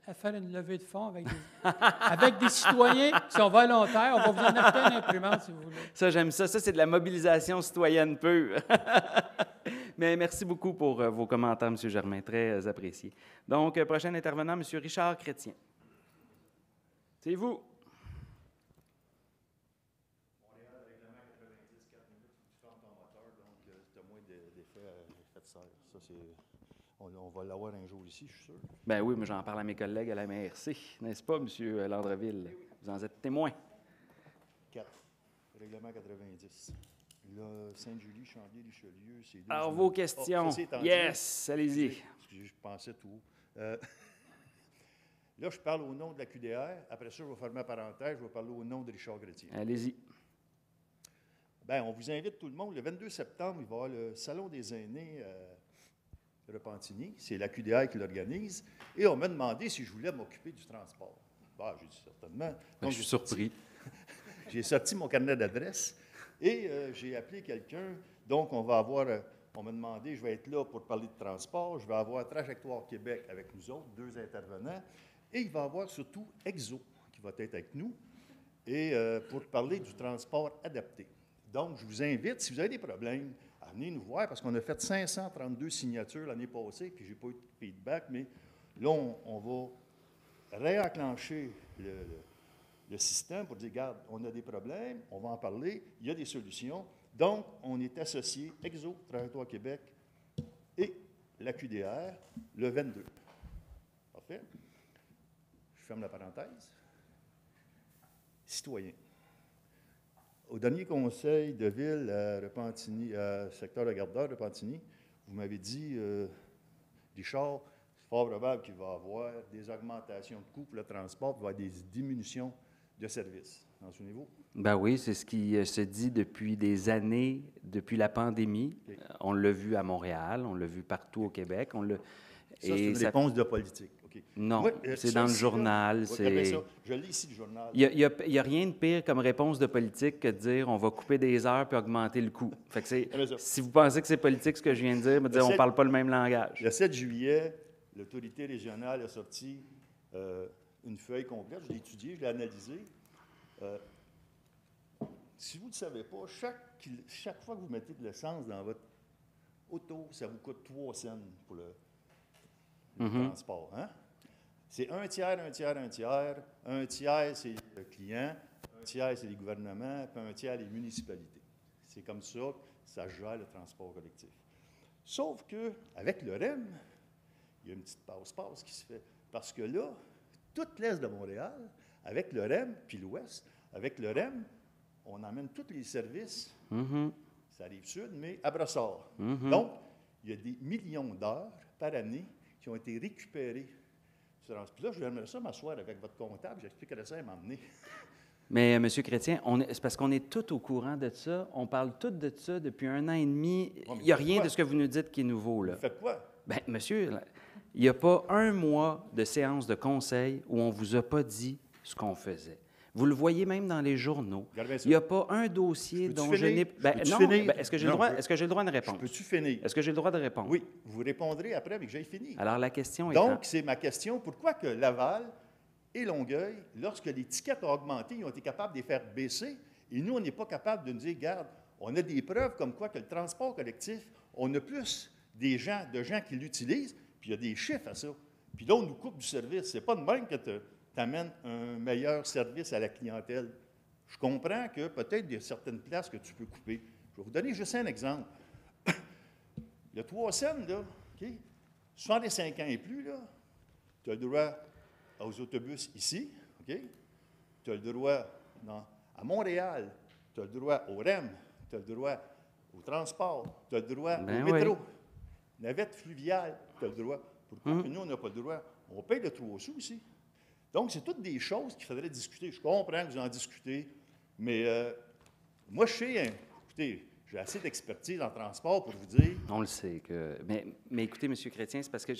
à faire une levée de fonds avec des citoyens qui sont volontaires. On va vous en acheter une imprimante, si vous voulez. Ça, j'aime ça. Ça, c'est de la mobilisation citoyenne pure. Mais merci beaucoup pour vos commentaires, M. Germain. Très apprécié. Donc, prochain intervenant, M. Richard Chrétien. C'est vous. Montréal, règlement 90, 4 minutes, tu fermes ton moteur, donc tu as moins d'effet de serre. Ça, on va l'avoir un jour ici, je suis sûr. Ben oui, mais j'en parle à mes collègues à la MRC, n'est-ce pas, M. Landreville? Oui. Vous en êtes témoin. 4. Règlement 90. Là, Sainte-Julie, Chambly, Richelieu, c'est 12. Alors, vos questions. Yes, allez-y. Je pensais tout. Là, je parle au nom de la QDR. Après ça, je vais fermer ma parenthèse. Je vais parler au nom de Richard Chrétien. Allez-y. Bien, on vous invite tout le monde. Le 22 septembre, il va y avoir le Salon des aînés Repentigny. C'est la QDR qui l'organise. Et on m'a demandé si je voulais m'occuper du transport. Bah, j'ai dit certainement. Donc, je suis surpris. J'ai sorti mon carnet d'adresse. Et j'ai appelé quelqu'un, donc on m'a demandé, je vais être là pour parler de transport, je vais avoir Trajectoire Québec avec nous autres, 2 intervenants, et il va y avoir surtout EXO qui va être avec nous, et pour parler du transport adapté. Donc, je vous invite, si vous avez des problèmes, à venir nous voir, parce qu'on a fait 532 signatures l'année passée, puis je n'ai pas eu de feedback, mais là, on va réenclencher le système pour dire, regarde, on a des problèmes, on va en parler, il y a des solutions. Donc, on est associé, EXO, Trajectoire Québec, et la QDR, le 22. Parfait. Je ferme la parenthèse. Citoyens. Au dernier conseil de ville à Repentigny, secteur de Gardeur, Repentigny, vous m'avez dit, Richard, c'est fort probable qu'il va y avoir des augmentations de coûts pour le transport, il va y avoir des diminutions de services. Dans ce niveau? Ben oui, c'est ce qui se dit depuis des années, depuis la pandémie. Okay. On l'a vu à Montréal, on l'a vu partout au Québec. On l'a... Ça, c'est une réponse de politique. Okay. Non, moi, c'est dans le journal. Je lis ici le journal. Il n'y a rien de pire comme réponse de politique que de dire on va couper des heures puis augmenter le coût. Fait que si vous pensez que c'est politique ce que je viens de dire, on ne parle pas le même langage. Le 7 juillet, l'autorité régionale a sorti une feuille complète. Je l'ai étudiée, je l'ai analysée. Si vous ne le savez pas, chaque fois que vous mettez de l'essence dans votre auto, ça vous coûte 3 cents pour le transport. Hein? C'est un tiers, un tiers, un tiers. Un tiers, c'est le client. Un tiers, c'est les gouvernements. Puis un tiers, les municipalités. C'est comme ça que ça gère le transport collectif. Sauf qu'avec le REM, il y a une petite passe-passe qui se fait. Parce que là, tout l'est de Montréal, avec le REM, puis l'ouest, avec le REM, on emmène tous les services, ça arrive sud, mais à Brossard. Donc, il y a des millions d'heures par année qui ont été récupérées. Puis là, j'aimerais ça m'asseoir avec votre comptable, j'expliquerai ça à m'emmener. Mais, M. Chrétien, c'est parce qu'on est tous au courant de ça. On parle tous de ça depuis 1 an et demi. Il n'y a rien de ce que vous nous dites qui est nouveau, là. Vous faites quoi? Bien, monsieur, il n'y a pas un mois de séance de conseil où on ne vous a pas dit ce qu'on faisait. Vous le voyez même dans les journaux. Il n'y a pas un dossier dont je n'ai... Est-ce que j'ai le droit de répondre? Peux-tu finir? Est-ce que j'ai le droit de répondre? Oui, vous répondrez après, mais que j'ai fini. Alors, la question est... Donc, c'est ma question. Pourquoi que Laval et Longueuil, lorsque les tickets ont augmenté, ils ont été capables de les faire baisser, et nous, on n'est pas capable de nous dire, regarde, on a des preuves comme quoi que le transport collectif, on a plus de gens qui l'utilisent, puis il y a des chiffres à ça. Puis là, on nous coupe du service. C'est pas de même que tu amènes un meilleur service à la clientèle. Je comprends que peut-être il y a certaines places que tu peux couper. Je vais vous donner juste un exemple. Le 3 cents, là, OK? 65 ans et plus, là, tu as le droit aux autobus ici, OK? Tu as le droit à Montréal, tu as le droit au REM, tu as le droit au transport, tu as le droit au métro, navette fluviale, tu as le droit. Pourquoi que nous, on n'a pas le droit? On paye le 3 sous ici. Donc, c'est toutes des choses qu'il faudrait discuter. Je comprends que vous en discutez, mais moi, je sais, écoutez, j'ai assez d'expertise en transport pour vous dire... On le sait. Mais écoutez, M. Chrétien, c'est parce que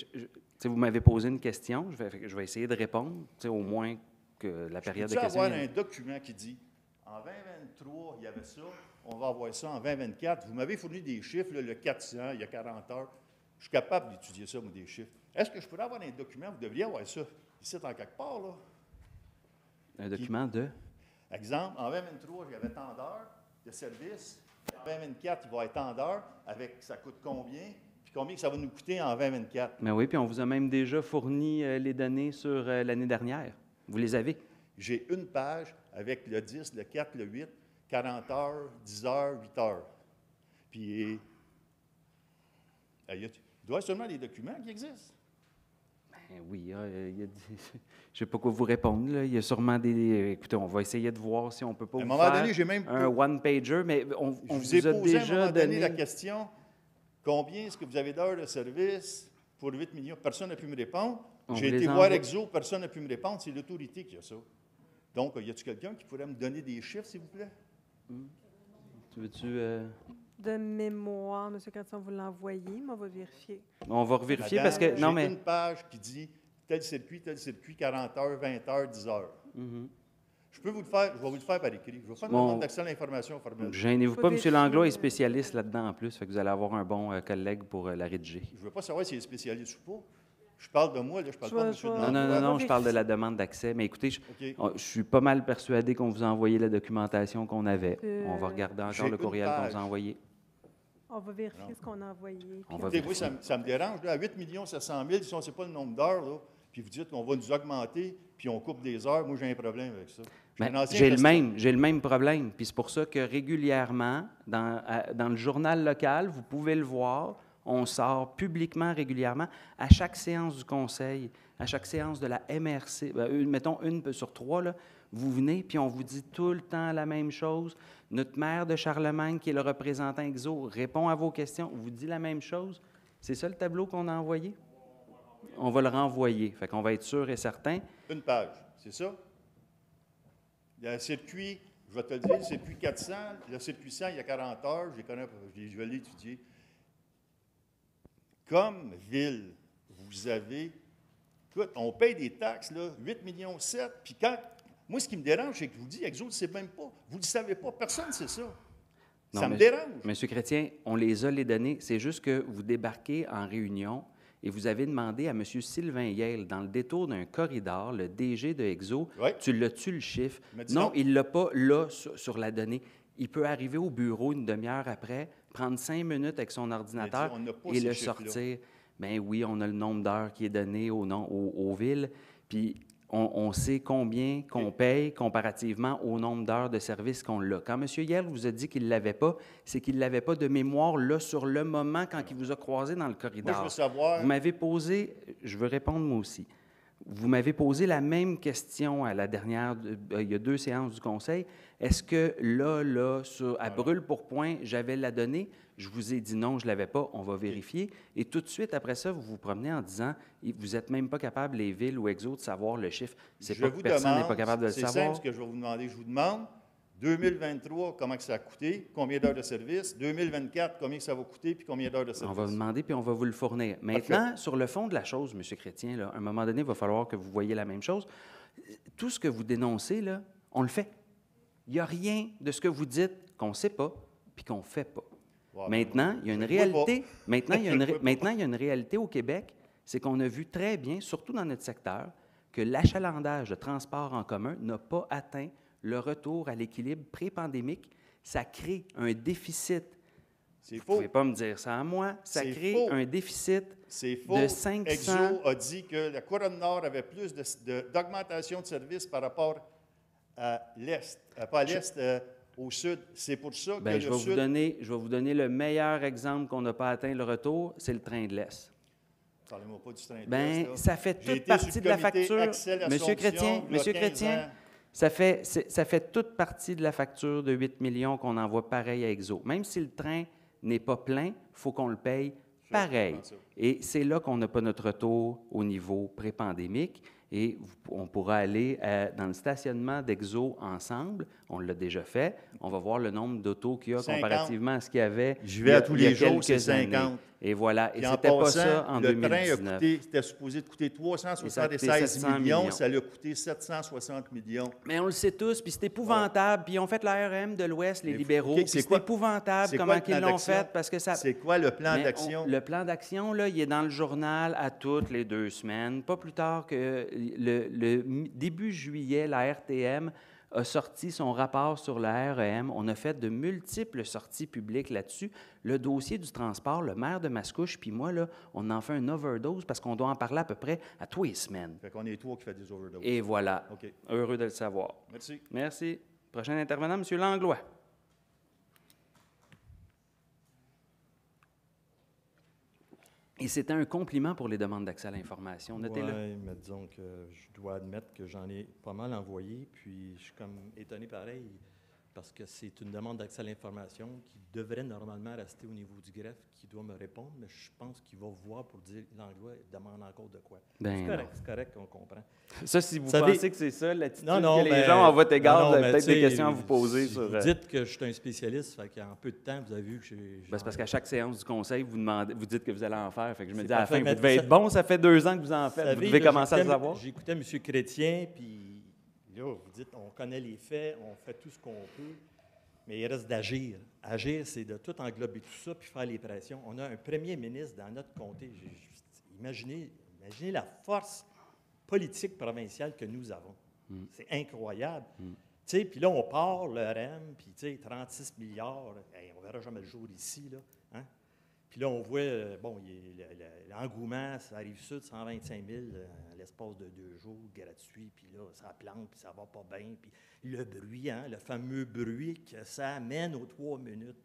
vous m'avez posé une question. Je vais essayer de répondre, au moins que la période de questions... avoir un document qui dit, en 2023, il y avait ça, on va avoir ça en 2024. Vous m'avez fourni des chiffres, là, le 400, il y a 40 heures. Je suis capable d'étudier ça, moi, des chiffres. Est-ce que je pourrais avoir un document? Vous devriez avoir ça ici, en quelque part, là. Un document de? Exemple, en 2023, il y avait tant d'heures de service. En 2024, il va être tant d'heures. Avec, ça coûte combien? Puis combien que ça va nous coûter en 2024? Mais oui, puis on vous a même déjà fourni les données sur l'année dernière. Vous les avez? J'ai une page avec le 10, le 4, le 8, 40 heures, 10 heures, 8 heures. Puis, il doit y seulement des documents qui existent. Ben oui, je ne sais pas quoi vous répondre. Là. Il y a sûrement des... Écoutez, on va essayer de voir si on peut pas vous faire un one-pager, mais on vous a déjà à un moment donné donné... la question, combien est-ce que vous avez d'heures de service pour 8 millions? Personne n'a pu me répondre. J'ai été voir Exo, personne n'a pu me répondre. C'est l'autorité qui a ça. Donc, y a-t-il quelqu'un qui pourrait me donner des chiffres, s'il vous plaît? Tu veux-tu... De mémoire, M. Chrétien, vous l'envoyez, mais on va vérifier. On va revérifier parce que... J'ai une page qui dit tel circuit, 40 heures, 20 heures, 10 heures. Je peux vous le faire, je vais vous le faire par écrit. Je vais faire une demande d'accès à l'information formelle. Gênez-vous pas, M. Langlois est spécialiste là-dedans en plus, fait que vous allez avoir un bon collègue pour la rédiger. Je ne veux pas savoir s'il est spécialiste ou pas. Je parle de moi, là, je parle pas de M. Langlois. Non, je parle de la demande d'accès. Mais écoutez, je suis pas mal persuadé qu'on vous a envoyé la documentation qu'on avait. On va regarder encore le courriel qu'on vous a envoyé. On va vérifier ce qu'on a envoyé. Écoutez, oui, ça me dérange. Là, à 8 700 000, si on ne sait pas le nombre d'heures, là, puis puis vous dites qu'on va nous augmenter, puis on coupe des heures, moi, j'ai un problème avec ça. Ben, j'ai le même problème. Puis c'est pour ça que régulièrement, dans le journal local, vous pouvez le voir, on sort publiquement régulièrement, à chaque séance du conseil, à chaque séance de la MRC, mettons une sur 3, là, vous venez, puis on vous dit tout le temps la même chose. Notre maire de Charlemagne, qui est le représentant EXO, répond à vos questions, vous dit la même chose. C'est ça le tableau qu'on a envoyé? On va le renvoyer. Fait qu'on va être sûr et certain. Une page, c'est ça? Il y a un circuit, je vais te le dire, le circuit 400, le circuit 100, il y a 40 heures, je vais l'étudier. Comme ville, vous avez... Écoute, on paye des taxes, là, 8,7 millions, puis quand... Moi, ce qui me dérange, c'est que je vous dis, Exo ne le sait même pas. Vous ne le savez pas. Personne ne sait ça. Non, ça me dérange. Monsieur Chrétien, on les a les données. C'est juste que vous débarquez en réunion et vous avez demandé à M. Sylvain Yale, dans le détour d'un corridor, le DG de Exo, ouais. Tu l'as-tu le chiffre? Non, il ne l'a pas là sur la donnée. Il peut arriver au bureau une demi-heure après, prendre 5 minutes avec son ordinateur et le sortir. Bien oui, on a le nombre d'heures qui est donné aux villes. Puis on sait combien qu'on paye comparativement au nombre d'heures de service qu'on a. Quand M. Yale vous a dit qu'il ne l'avait pas, c'est qu'il ne l'avait pas de mémoire là sur le moment quand il vous a croisé dans le corridor. Moi, je veux savoir... Vous m'avez posé, je veux répondre moi aussi, vous m'avez posé la même question à la dernière, il y a 2 séances du Conseil. Est-ce que là, à brûle-pourpoint, j'avais la donnée? Je vous ai dit non, je ne l'avais pas, on va vérifier. Et tout de suite, après ça, vous vous promenez en disant, vous n'êtes même pas capable, les villes ou Exo, de savoir le chiffre. C'est pas que personne n'est pas capable de le savoir. C'est simple ce que je vais vous demander. Je vous demande, 2023, comment que ça a coûté, combien d'heures de service, 2024, combien ça va coûter, puis combien d'heures de service. On va vous demander, puis on va vous le fournir. Maintenant, sur le fond de la chose, M. Chrétien, là, à un moment donné, il va falloir que vous voyiez la même chose. Tout ce que vous dénoncez, là, on le fait. Il n'y a rien de ce que vous dites qu'on ne sait pas, puis qu'on ne fait pas. Wow, maintenant, il y a une réalité. Maintenant, il y a une réalité au Québec, c'est qu'on a vu très bien, surtout dans notre secteur, que l'achalandage de transport en commun n'a pas atteint le retour à l'équilibre pré-pandémique. Ça crée un déficit. C'est faux. Vous ne pouvez pas me dire ça à moi. Ça crée un déficit de 500... Exo a dit que la Couronne Nord avait plus d'augmentation de services par rapport à l'Est. Pas à l'Est, au Sud. C'est pour ça que le Sud... Je vais vous donner le meilleur exemple qu'on n'a pas atteint le retour, c'est le train de l'Est. Parlez-moi pas du train de l'Est. Ça fait toute partie de la facture. Monsieur Chrétien, ça fait toute partie de la facture de 8 millions qu'on envoie pareil à Exo. Même si le train n'est pas plein, il faut qu'on le paye pareil. Et c'est là qu'on n'a pas notre retour au niveau pré-pandémique. Et on pourra aller dans le stationnement d'Exo ensemble. On l'a déjà fait. On va voir le nombre d'autos qu'il y a 50. Comparativement à ce qu'il y avait. Je vais à tous les jours, c'est 50. Et voilà. Et ce n'était pas ça en 2019. Le train c'était supposé de coûter 376 millions. Ça lui a coûté 760 millions. Mais on le sait tous, puis c'est épouvantable. Puis ils ont fait l'ARM de l'Ouest, les libéraux. C'est épouvantable comment ils l'ont fait. Parce que ça... C'est quoi le plan d'action? Le plan d'action, là, il est dans le journal à toutes les 2 semaines. Pas plus tard que le début juillet, la RTM a sorti son rapport sur la REM. On a fait de multiples sorties publiques là-dessus. Le dossier du transport, le maire de Mascouche puis moi, là, on en fait un overdose parce qu'on doit en parler à peu près à tous les semaines. Fait qu'on est 3 qui fait des overdoses. Et voilà. Okay. Heureux de le savoir. Merci. Merci. Prochain intervenant, M. Langlois. Et c'était un compliment pour les demandes d'accès à l'information. Notez-le. Oui, mais disons que je dois admettre que j'en ai pas mal envoyé, puis je suis comme étonné pareil, parce que c'est une demande d'accès à l'information qui devrait normalement rester au niveau du greffe, qui doit me répondre, mais je pense qu'il va voir pour dire Langlois demande encore de quoi. C'est correct qu'on comprend. Ça, si vous pensez que c'est ça, l'attitude que les gens à votre égard, peut-être des questions à vous poser. Vous dites que je suis un spécialiste, fait qu'en peu de temps, vous avez vu que j'ai... C'est parce qu'à chaque séance du conseil, vous dites que vous allez en faire. Fait que je me dis à la fin, vous devez être bon, ça fait 2 ans que vous en faites. Vous devez commencer à le savoir. J'écoutais M. Chrétien, puis là, vous dites, on connaît les faits, on fait tout ce qu'on peut, mais il reste d'agir. Agir, c'est de tout englober tout ça, puis faire les pressions. On a un premier ministre dans notre comté. Imaginez la force politique provinciale que nous avons. C'est incroyable. Puis là, on part, le REM, puis 36 milliards, on ne verra jamais le jour ici. Là, hein? Puis là, on voit, l'engouement, ça arrive sud, 125 000 à l'espace de 2 jours, gratuit, puis là, ça plante, puis ça va pas bien, puis le bruit, le fameux bruit que ça amène aux 3 minutes.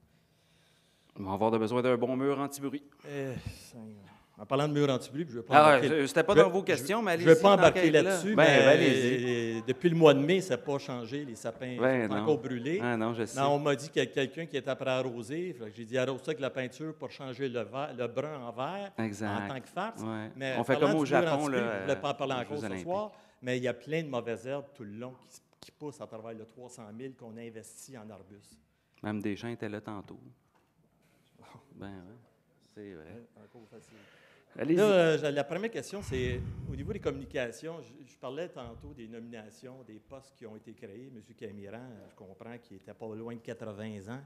On va avoir besoin d'un bon mur anti-bruit. En parlant de mur anti-bruit, je ne vais pas embarquer... C'était pas dans vos questions, mais allez-y. Je ne vais pas embarquer là-dessus, mais allez-y. Depuis le mois de mai, ça n'a pas changé. Les sapins sont encore brûlés. Ah non, je sais. Mais on m'a dit qu'il y a quelqu'un qui est après arroser. J'ai dit arrose ça avec la peinture pour changer le brun en vert en tant que farce. Ouais. Mais on fait comme au Japon. Je ne voulais pas en parler encore ce soir, mais il y a plein de mauvaises herbes tout le long qui poussent à travers le 300 000 qu'on a investi en arbustes. Même Deschamps était là tantôt. Ben oui, c'est vrai. Encore facile. Allez-y. Là, la première question, c'est au niveau des communications. Je parlais tantôt des nominations, des postes qui ont été créés. M. Camiran, je comprends qu'il n'était pas loin de 80 ans.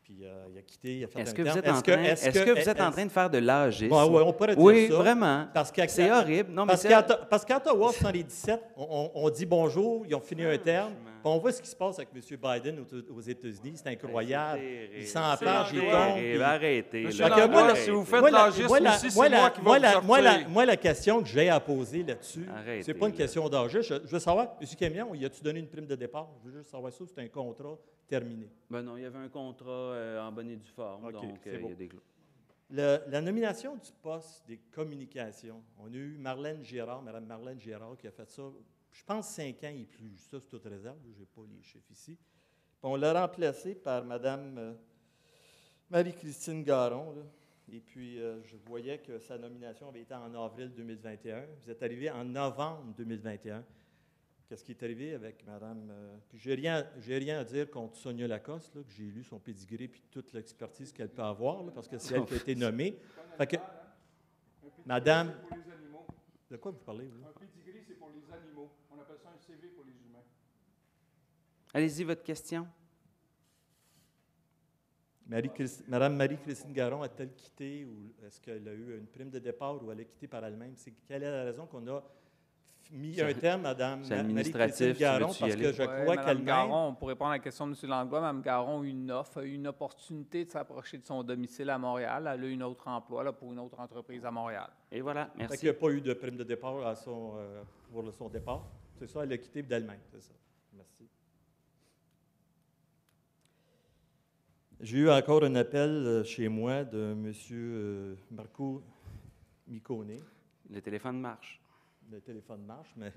Puis il a quitté, il a fait Est-ce un que terme. Est-ce que vous êtes en train de faire de l'agisme? Oui, on pourrait dire oui, ça. Vraiment. C'est horrible. Non, parce qu'à Ottawa, en 1977, on dit bonjour, ils ont fini un terme. Puis on voit ce qui se passe avec M. Biden aux États-Unis. C'est incroyable. Il s'enfarge, il tombe. Arrêtez. Si vous faites de l'agisme aussi, c'est moi qui vais vous sortir. Moi, la question que j'ai à poser là-dessus, c'est pas une question d'agisme. Je veux savoir, M. Camiran, y a-tu donné une prime de départ? Je veux juste savoir ça, c'est un contrat terminé. Ben non, il y avait un contrat en bonne et due forme, donc il y a des clauses. La nomination du poste des communications, on a eu Mme Marlène Girard, qui a fait ça, je pense 5 ans et plus. Ça, c'est toute réserve, je n'ai pas les chiffres ici. Puis on l'a remplacée par Mme Marie-Christine Garon, là. Et puis, je voyais que sa nomination avait été en avril 2021. Vous êtes arrivé en novembre 2021. Qu'est-ce qui est arrivé avec Mme... puis j'ai rien à dire contre Sonia Lacoste, là, que j'ai lu son pédigré puis toute l'expertise qu'elle peut avoir, là, parce que c'est elle qui a été nommée. Fait que, Madame... De quoi vous parlez, vous? Un pédigré, c'est pour les animaux. On appelle ça un CV pour les humains. Allez-y, votre question. Madame Marie-Christine Garon a-t-elle quitté ou est-ce qu'elle a eu une prime de départ ou elle a quitté par elle-même? Quelle est la raison qu'on a mis un terme, Mme Marie-Christine Garon, parce que je crois qu'elle-même... Garon, pour répondre à la question de M. Langlois, Mme Garon a eu une offre, a eu une opportunité de s'approcher de son domicile à Montréal. Elle a eu un autre emploi là, pour une autre entreprise à Montréal. Et voilà, merci. Fait qu'il n'y a pas eu de prime de départ pour son départ. C'est ça, elle a quitté d'elle-même, c'est ça. Merci. J'ai eu encore un appel chez moi de M. Marco Micone. Le téléphone marche. Le téléphone marche, mais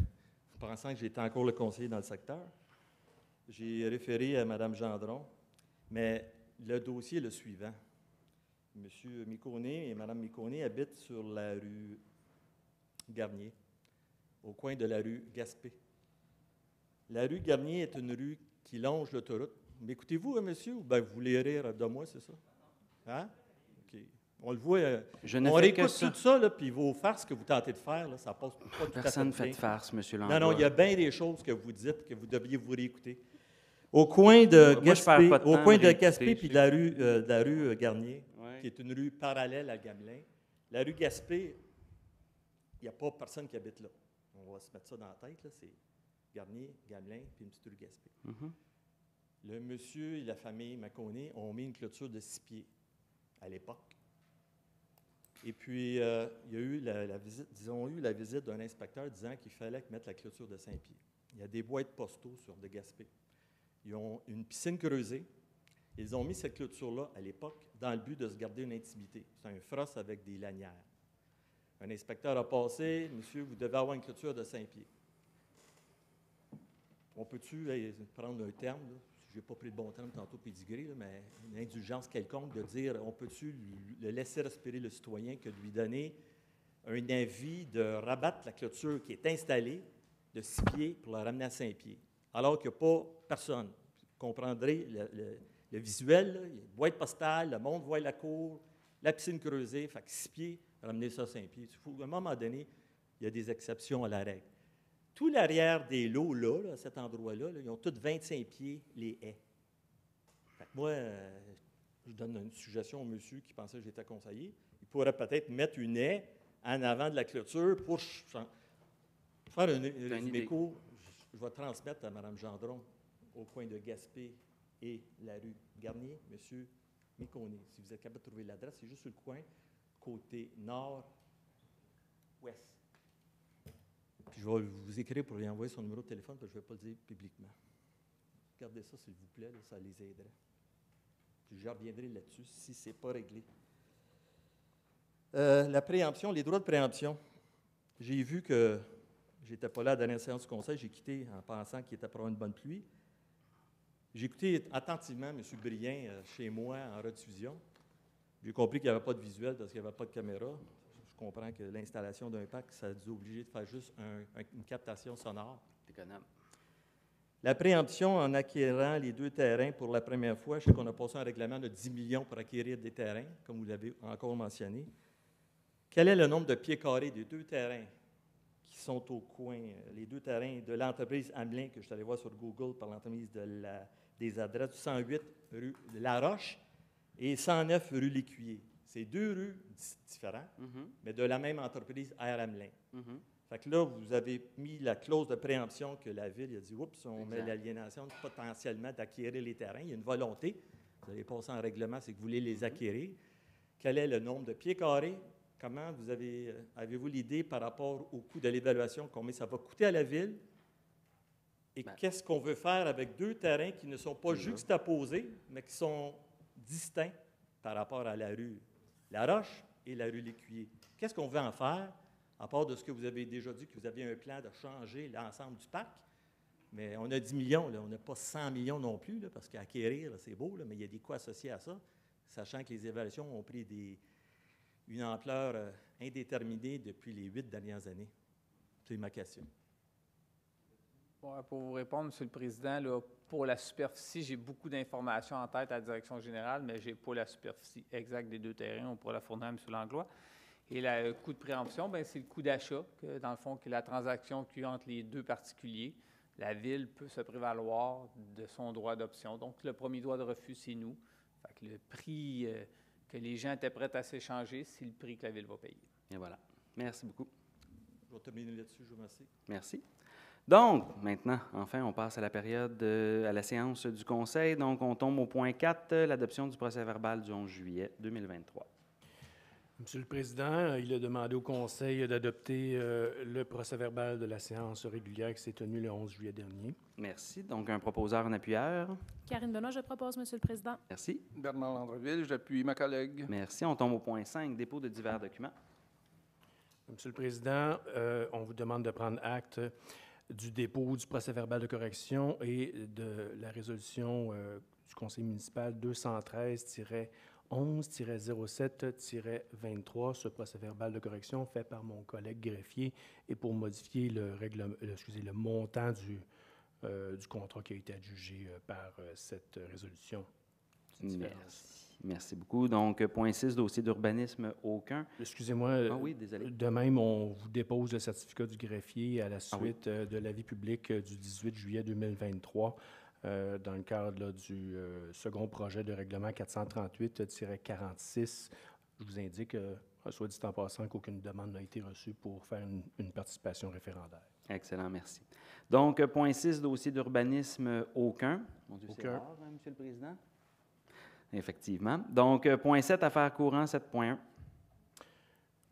pensant que j'étais encore le conseiller dans le secteur, j'ai référé à Mme Gendron, mais le dossier est le suivant. M. Micone et Mme Micone habitent sur la rue Garnier, au coin de la rue Gaspé. La rue Garnier est une rue qui longe l'autoroute. M'écoutez-vous, monsieur, ou bien vous voulez rire de moi, c'est ça? Hein? OK. On le voit, on réécoute tout ça, là, puis vos farces que vous tentez de faire, là, ça passe pas tout à fait bien. Personne ne fait de farce, M. Langlois. Non, il y a bien des choses que vous dites que vous devriez vous réécouter. Au coin de Gaspé, puis de la rue Garnier, qui est une rue parallèle à Gamelin, la rue Gaspé, il n'y a pas personne qui habite là. On va se mettre ça dans la tête, là, c'est Garnier, Gamelin, puis une petite rue Gaspé. Le monsieur et la famille Micone ont mis une clôture de 6 pieds à l'époque. Et puis, il y a eu ils ont eu la visite d'un inspecteur disant qu'il fallait mettre la clôture de 5 pieds. Il y a des boîtes postaux sur de Gaspé. Ils ont une piscine creusée. Ils ont mis cette clôture-là, à l'époque, dans le but de se garder une intimité. C'est un frost avec des lanières. Un inspecteur a passé, « Monsieur, vous devez avoir une clôture de 5 pieds. » On peut-tu prendre un terme, là? Je n'ai pas pris le bon terme tantôt pédigré, là, mais une indulgence quelconque de dire on peut-tu le laisser respirer le citoyen que de lui donner un avis de rabattre la clôture qui est installée de 6 pieds pour la ramener à 5 pieds, alors qu'il n'y a pas personne. Vous comprendrez le visuel, là, il y a une boîte postale, le monde voit la cour, la piscine creusée, fait que 6 pieds, ramener ça à 5 pieds. À un moment donné, il y a des exceptions à la règle. Tout l'arrière des lots, là, à cet endroit-là, ils ont tous 25 pieds, les haies. Fait que moi, je donne une suggestion au monsieur qui pensait que j'étais conseiller. Il pourrait peut-être mettre une haie en avant de la clôture pour faire un résumé court. Je vais transmettre à Mme Gendron, au coin de Gaspé et la rue Garnier. Monsieur Méconné. Si vous êtes capable de trouver l'adresse, c'est juste sur le coin, côté nord-ouest. Puis je vais vous écrire pour lui envoyer son numéro de téléphone, parce que je ne vais pas le dire publiquement. Regardez ça, s'il vous plaît, là, ça les aiderait. Puis je reviendrai là-dessus si ce n'est pas réglé. La préemption, les droits de préemption. J'ai vu que je n'étais pas là à la dernière séance du conseil, j'ai quitté en pensant qu'il était pour avoir une bonne pluie. J'ai écouté attentivement M. Brien chez moi en rediffusion. J'ai compris qu'il n'y avait pas de visuel parce qu'il n'y avait pas de caméra. Je comprends que l'installation d'un pack, ça a dû obliger de faire juste une captation sonore. Économe. La préemption en acquérant les 2 terrains pour la première fois, je sais qu'on a passé un règlement de 10 millions pour acquérir des terrains, comme vous l'avez encore mentionné. Quel est le nombre de pieds carrés des 2 terrains qui sont au coin, les 2 terrains de l'entreprise Hamelin, que je suis allé voir sur Google par l'entremise des adresses du 108 rue La Roche et 109 rue L'Écuyer. C'est 2 rues différentes, mais de la même entreprise Air Hamelin. Fait que là, vous avez mis la clause de préemption que la Ville a dit, oups, on met l'aliénation potentiellement d'acquérir les terrains. Il y a une volonté. Vous allez passer en règlement, c'est que vous voulez les acquérir. Quel est le nombre de pieds carrés? Comment avez-vous l'idée par rapport au coût de l'évaluation, combien ça va coûter à la Ville? Et qu'est-ce qu'on veut faire avec 2 terrains qui ne sont pas juxtaposés, mais qui sont distincts par rapport à la rue La Roche et la rue L'Écuyer? Qu'est-ce qu'on veut en faire, à part de ce que vous avez déjà dit, que vous aviez un plan de changer l'ensemble du parc? Mais on a 10 millions, là, on n'a pas 100 millions non plus, là, parce qu'acquérir, c'est beau, là, mais il y a des coûts associés à ça, sachant que les évaluations ont pris une ampleur indéterminée depuis les 8 dernières années. C'est ma question. Bon, pour vous répondre, M. le Président, là, pour la superficie, j'ai beaucoup d'informations en tête à la direction générale, mais je n'ai pas la superficie exacte des 2 terrains. On pourra la fournir à M. Langlois. Et le coût de préemption, c'est le coût d'achat, dans le fond, que la transaction qu'il y a entre les 2 particuliers. La Ville peut se prévaloir de son droit d'option. Donc, le premier droit de refus, c'est nous. Fait que le prix que les gens étaient prêts à s'échanger, c'est le prix que la Ville va payer. Et voilà. Merci beaucoup. Je vais terminer là-dessus, je vous remercie. Merci. Donc, maintenant, enfin, on passe à la période, à la séance du Conseil. Donc, on tombe au point 4, l'adoption du procès-verbal du 11 juillet 2023. Monsieur le Président, il a demandé au Conseil d'adopter le procès-verbal de la séance régulière qui s'est tenue le 11 juillet dernier. Merci. Donc, un proposeur, un appuyeur. Karine Benoît, je propose, Monsieur le Président. Merci. Bernard Landreville, j'appuie ma collègue. Merci. On tombe au point 5, dépôt de divers documents. Monsieur le Président, on vous demande de prendre acte du dépôt du procès-verbal de correction et de la résolution du Conseil municipal 213-11-07-23. Ce procès-verbal de correction fait par mon collègue greffier et pour modifier le montant du contrat qui a été adjugé par cette résolution. Merci beaucoup. Donc, point 6, dossier d'urbanisme, aucun. Excusez-moi. Ah oui, désolé. De même, on vous dépose le certificat du greffier à la suite de l'avis public du 18 juillet 2023 dans le cadre là, du second projet de règlement 438-46. Je vous indique, soit dit en passant, qu'aucune demande n'a été reçue pour faire une participation référendaire. Excellent, merci. Donc, point 6, dossier d'urbanisme, aucun. Mon Dieu, c'est rare, hein, Monsieur le Président? Effectivement. Donc, point 7, affaires courantes, 7.1.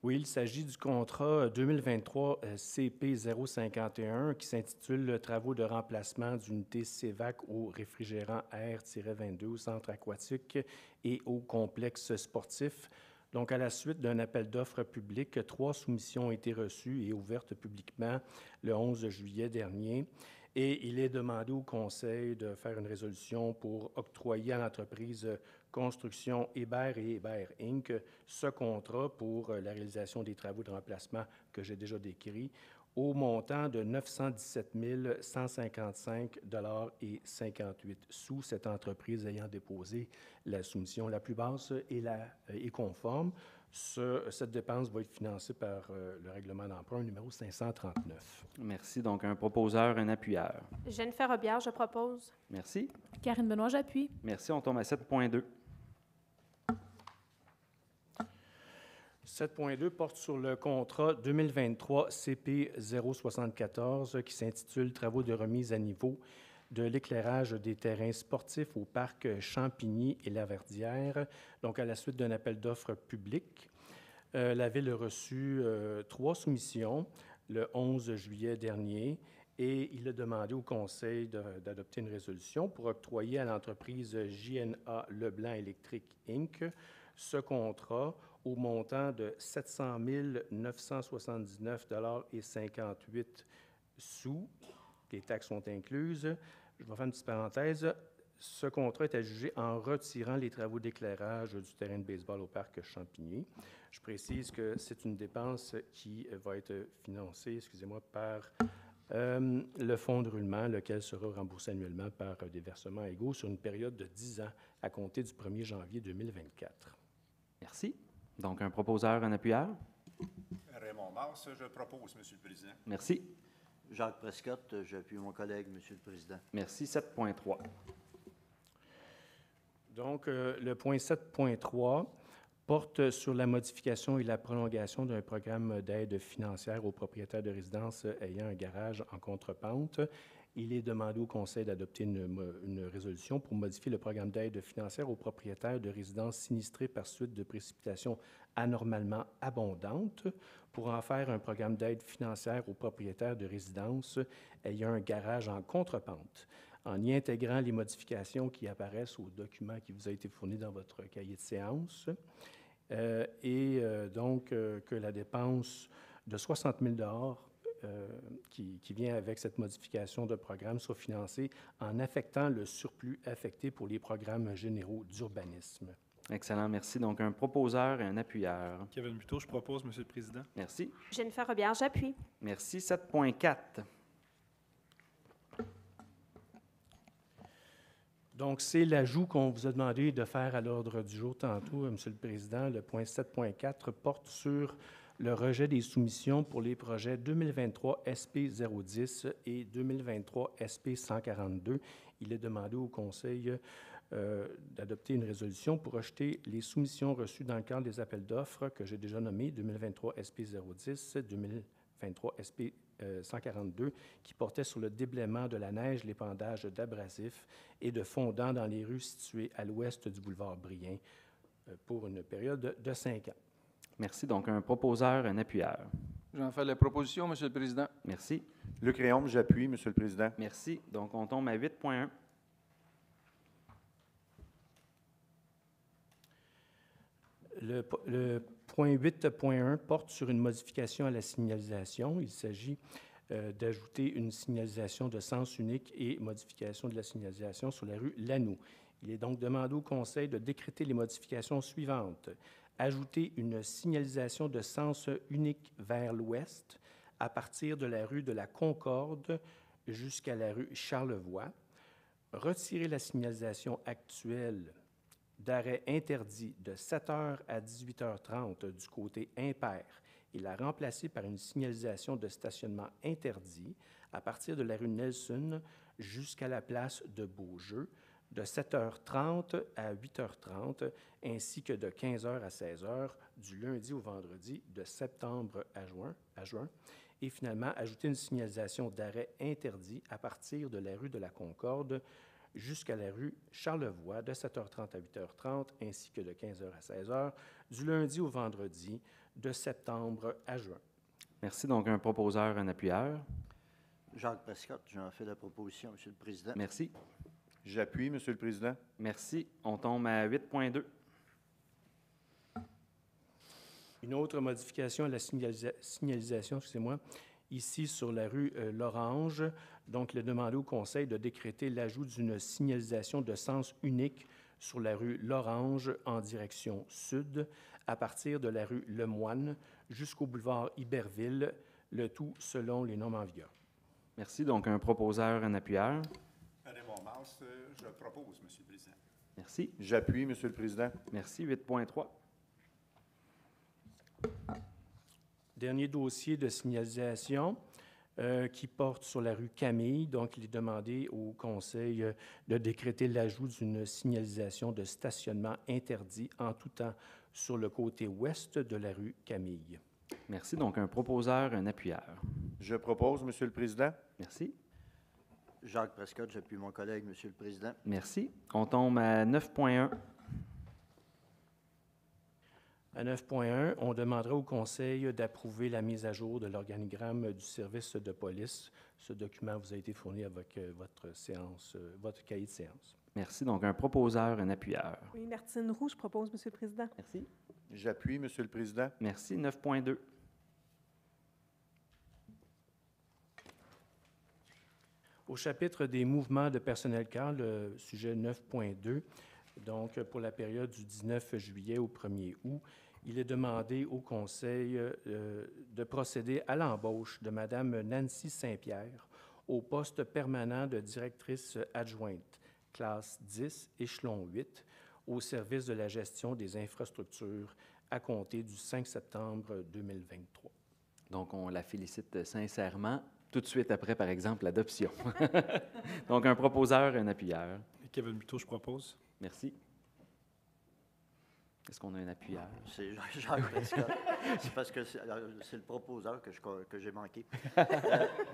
Oui, il s'agit du contrat 2023 CP051 qui s'intitule « Travaux de remplacement d'unités CEVAC au réfrigérant R-22 au centre aquatique et au complexe sportif ». Donc, à la suite d'un appel d'offres public, 3 soumissions ont été reçues et ouvertes publiquement le 11 juillet dernier. Et il est demandé au Conseil de faire une résolution pour octroyer à l'entreprise Construction Hébert et Hébert Inc. ce contrat pour la réalisation des travaux de remplacement que j'ai déjà décrits au montant de 917 155,58 $, cette entreprise ayant déposé la soumission la plus basse et conforme. Cette dépense va être financée par le règlement d'emprunt numéro 539. Merci. Donc, un proposeur, un appuyeur. Jennifer Robillard, je propose. Merci. Karine Benoît, j'appuie. Merci. On tombe à 7.2. 7.2 porte sur le contrat 2023 CP074 qui s'intitule « Travaux de remise à niveau ». de l'éclairage des terrains sportifs au parc Champigny et Laverdière, donc à la suite d'un appel d'offres public. La Ville a reçu 3 soumissions le 11 juillet dernier et il a demandé au Conseil d'adopter une résolution pour octroyer à l'entreprise JNA Leblanc Électrique Inc. ce contrat au montant de 700 979,58 $. Les taxes sont incluses. Je vais faire une petite parenthèse. Ce contrat est à juger en retirant les travaux d'éclairage du terrain de baseball au parc Champigny. Je précise que c'est une dépense qui va être financée, excusez-moi, par le fonds de roulement, lequel sera remboursé annuellement par des versements égaux sur une période de 10 ans à compter du 1er janvier 2024. Merci. Donc, un proposeur, un appuyeur? Raymond Mars, je propose, Monsieur le Président. Merci. Jacques Prescott, j'appuie mon collègue, Monsieur le Président. Merci. 7.3. Donc, le point 7.3 porte sur la modification et la prolongation d'un programme d'aide financière aux propriétaires de résidences ayant un garage en contrepente. Il est demandé au Conseil d'adopter une résolution pour modifier le programme d'aide financière aux propriétaires de résidences sinistrées par suite de précipitations anormalement abondantes pour en faire un programme d'aide financière aux propriétaires de résidences ayant un garage en contrepente, en y intégrant les modifications qui apparaissent au document qui vous a été fourni dans votre cahier de séance, donc que la dépense de 60 000 $ qui vient avec cette modification de programme soit financée en affectant le surplus affecté pour les programmes généraux d'urbanisme. Excellent, merci. Donc, un proposeur et un appuyeur. Kevin Buteau, je propose, Monsieur le Président. Merci. Jennifer Robillard, j'appuie. Merci. 7.4. Donc, c'est l'ajout qu'on vous a demandé de faire à l'ordre du jour tantôt, Monsieur le Président. Le point 7.4 porte sur le rejet des soumissions pour les projets 2023 SP 010 et 2023 SP 142. Il est demandé au Conseil d'adopter une résolution pour rejeter les soumissions reçues dans le cadre des appels d'offres que j'ai déjà nommés, 2023 SP 010, 2023 SP 142, qui portait sur le déblaiement de la neige, l'épandage d'abrasifs et de fondants dans les rues situées à l'ouest du boulevard Brien pour une période de 5 ans. Merci. Donc, un proposeur, un appuyeur. J'en fais la proposition, Monsieur le Président. Merci. Luc Réaume, j'appuie, Monsieur le Président. Merci. Donc, on tombe à 8.1. Le point 8.1 porte sur une modification à la signalisation. Il s'agit d'ajouter une signalisation de sens unique et modification de la signalisation sur la rue Lanoux. Il est donc demandé au Conseil de décréter les modifications suivantes. Ajouter une signalisation de sens unique vers l'ouest à partir de la rue de la Concorde jusqu'à la rue Charlevoix. Retirer la signalisation actuelle d'arrêt interdit de 7h à 18h30 du côté impair et la remplacer par une signalisation de stationnement interdit à partir de la rue Nelson jusqu'à la place de Beaujeu de 7h30 à 8h30 ainsi que de 15h à 16h du lundi au vendredi de septembre à juin. Et finalement, ajouter une signalisation d'arrêt interdit à partir de la rue de la Concorde jusqu'à la rue Charlevoix de 7h30 à 8h30 ainsi que de 15h à 16h du lundi au vendredi de septembre à juin. Merci. Donc, un proposeur, un appuyeur. Jacques Prescott, j'en fais la proposition, Monsieur le Président. Merci. J'appuie, Monsieur le Président. Merci. On tombe à 8.2. Une autre modification à la signalisation, excusez-moi, ici sur la rue Lorange. Donc, il est demandé au Conseil de décréter l'ajout d'une signalisation de sens unique sur la rue Lorange en direction sud, à partir de la rue Lemoine jusqu'au boulevard Iberville, le tout selon les normes en vigueur. Merci. Donc, un proposeur, un appuyeur. Raymond Mars, je propose, Monsieur le Président. Merci. J'appuie, Monsieur le Président. Merci. 8.3. Dernier dossier de signalisation qui porte sur la rue Camille. Donc, il est demandé au Conseil de décréter l'ajout d'une signalisation de stationnement interdit en tout temps sur le côté ouest de la rue Camille. Merci. Donc, un proposeur, un appuyeur. Je propose, Monsieur le Président. Merci. Jacques Prescott, j'appuie mon collègue, Monsieur le Président. Merci. On tombe à 9.1. À 9.1, on demandera au Conseil d'approuver la mise à jour de l'organigramme du service de police. Ce document vous a été fourni avec votre cahier de séance. Merci. Donc, un proposeur, un appuyeur. Oui, Martine Roux, je propose, Monsieur le Président. Merci. J'appuie, Monsieur le Président. Merci. 9.2. Au chapitre des mouvements de personnel cadre, le sujet 9.2, donc pour la période du 19 juillet au 1er août, il est demandé au Conseil de procéder à l'embauche de Mme Nancy Saint-Pierre au poste permanent de directrice adjointe, classe 10, échelon 8, au service de la gestion des infrastructures à compter du 5 septembre 2023. Donc, on la félicite sincèrement. Tout de suite après, par exemple, l'adoption. Donc, un proposeur, un appuyeur. Kevin Buteau, je propose. Merci. Est-ce qu'on a un appuyeur? C'est Jacques Prescott. C'est parce que c'est le proposeur que j'ai manqué.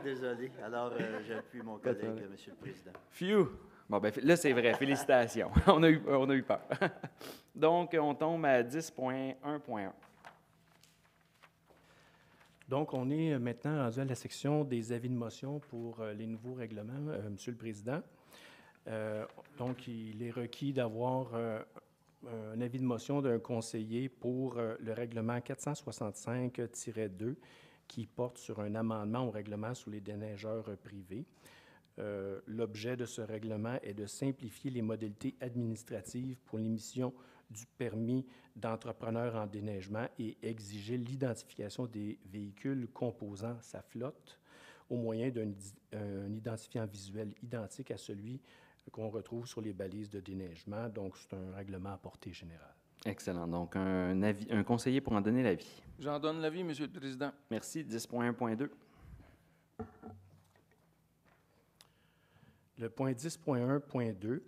Désolé. Alors, j'appuie mon collègue, Monsieur le Président. Phew! Bon, ben là, c'est vrai. Félicitations. On a eu peur. Donc, on tombe à 10.1.1. Donc, on est maintenant rendu à la section des avis de motion pour les nouveaux règlements, Monsieur le Président. Donc, il est requis d'avoir un avis de motion d'un conseiller pour le règlement 465-2 qui porte sur un amendement au règlement sur les déneigeurs privés. L'objet de ce règlement est de simplifier les modalités administratives pour l'émission du permis d'entrepreneur en déneigement et exiger l'identification des véhicules composant sa flotte au moyen d'un identifiant visuel identique à celui qu'on retrouve sur les balises de déneigement. Donc, c'est un règlement à portée générale. Excellent. Donc, un conseiller pour en donner l'avis. J'en donne l'avis, Monsieur le Président. Merci. 10.1.2. Le point 10.1.2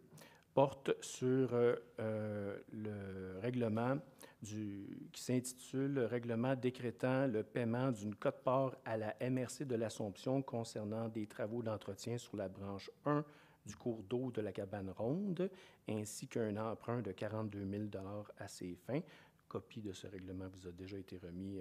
porte sur le règlement qui s'intitule « Règlement décrétant le paiement d'une quote-part à la MRC de l'Assomption concernant des travaux d'entretien sur la branche 1 du cours d'eau de la Cabane Ronde, ainsi qu'un emprunt de 42 000 $ à ses fins. » Copie de ce règlement vous a déjà été remis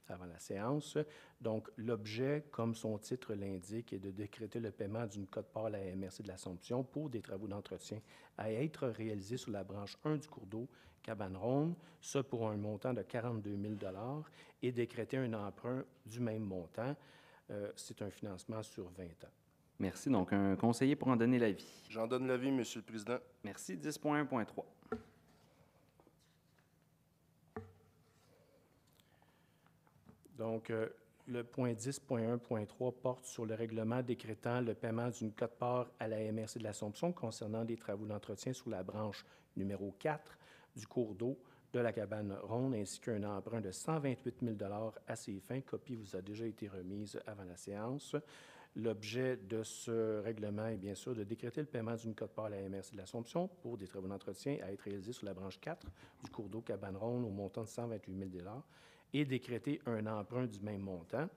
avant la séance. Donc, l'objet, comme son titre l'indique, est de décréter le paiement d'une quote-part à la MRC de l'Assomption pour des travaux d'entretien à être réalisés sur la branche 1 du cours d'eau Cabane Ronde, ça pour un montant de 42 000 $, et décréter un emprunt du même montant. C'est un financement sur 20 ans. Merci. Donc, un conseiller pour en donner l'avis. J'en donne l'avis, Monsieur le Président. Merci. 10.1.3. Donc, le point 10.1.3 porte sur le règlement décrétant le paiement d'une quote-part à la MRC de l'Assomption concernant des travaux d'entretien sur la branche numéro 4 du cours d'eau de la Cabane Ronde, ainsi qu'un emprunt de 128 000 $ à ses fins. Copie vous a déjà été remise avant la séance. L'objet de ce règlement est bien sûr de décréter le paiement d'une quote-part à la MRC de l'Assomption pour des travaux d'entretien à être réalisés sur la branche 4 du cours d'eau Cabane Ronde au montant de 128 000 $ et décréter un emprunt du même montant.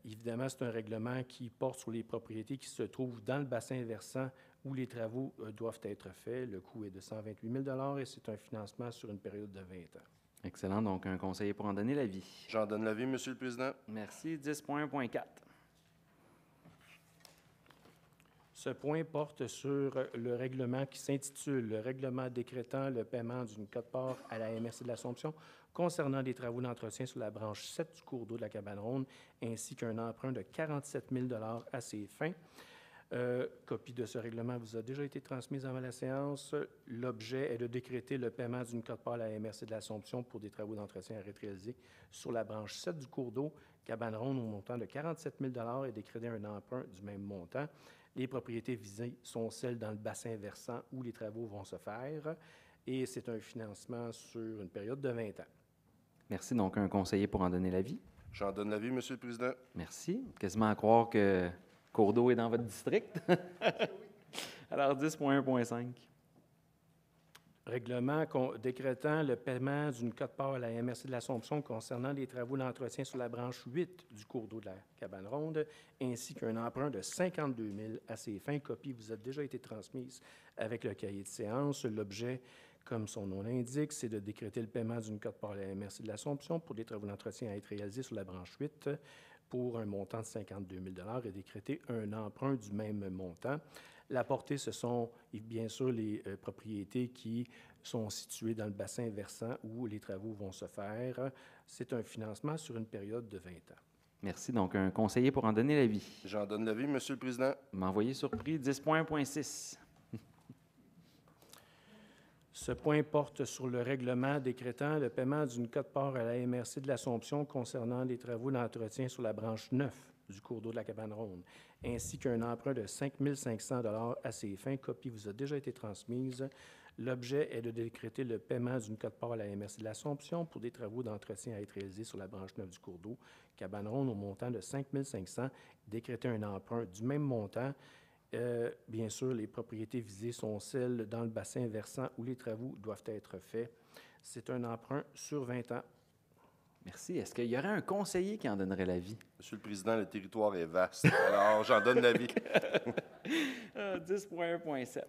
Évidemment, c'est un règlement qui porte sur les propriétés qui se trouvent dans le bassin versant où les travaux doivent être faits. Le coût est de 128 000 $ et c'est un financement sur une période de 20 ans. Excellent. Donc, un conseiller pour en donner l'avis. J'en donne l'avis, Monsieur le Président. Merci. 10.1.4. Ce point porte sur le règlement qui s'intitule « Le règlement décrétant le paiement d'une quote-part à la MRC de l'Assomption concernant des travaux d'entretien sur la branche 7 du cours d'eau de la Cabane Ronde, ainsi qu'un emprunt de 47 000 $ à ses fins. » Copie de ce règlement vous a déjà été transmise avant la séance. L'objet est de décréter le paiement d'une quote-part à la MRC de l'Assomption pour des travaux d'entretien à être réalisés sur la branche 7 du cours d'eau Cabane Ronde au montant de 47 000 $ et décréter un emprunt du même montant. Les propriétés visées sont celles dans le bassin versant où les travaux vont se faire et c'est un financement sur une période de 20 ans. Merci. Donc, un conseiller pour en donner l'avis. J'en donne l'avis, Monsieur le Président. Merci. Quasiment à croire que cours d'eau est dans votre district. Alors, 10.1.5. Règlement décrétant le paiement d'une quote-part à la MRC de l'Assomption concernant les travaux d'entretien sur la branche 8 du cours d'eau de la Cabane Ronde, ainsi qu'un emprunt de 52 000 à ces fins. Copie vous a déjà été transmise avec le cahier de séance. L'objet, comme son nom l'indique, c'est de décréter le paiement d'une quote-part à la MRC de l'Assomption pour des travaux d'entretien à être réalisés sur la branche 8 pour un montant de 52 000 et décréter un emprunt du même montant. La portée, ce sont bien sûr les propriétés qui sont situées dans le bassin versant où les travaux vont se faire. C'est un financement sur une période de 20 ans. Merci. Donc, un conseiller pour en donner l'avis. J'en donne l'avis, Monsieur le Président. M'envoyer surpris. 10.1.6. Ce point porte sur le règlement décrétant le paiement d'une quote-part à la MRC de l'Assomption concernant les travaux d'entretien sur la branche 9 du cours d'eau de la Cabane Ronde, ainsi qu'un emprunt de 5 500 à ces fins. Copie vous a déjà été transmise. L'objet est de décréter le paiement d'une quote-part à la MRC de l'Assomption pour des travaux d'entretien à être réalisés sur la branche 9 du cours d'eau Cabane Ronde au montant de 5 500, décréter un emprunt du même montant. Bien sûr, les propriétés visées sont celles dans le bassin versant où les travaux doivent être faits. C'est un emprunt sur 20 ans. Merci. Est-ce qu'il y aurait un conseiller qui en donnerait l'avis? Monsieur le Président, le territoire est vaste, alors j'en donne l'avis. 10.1.7.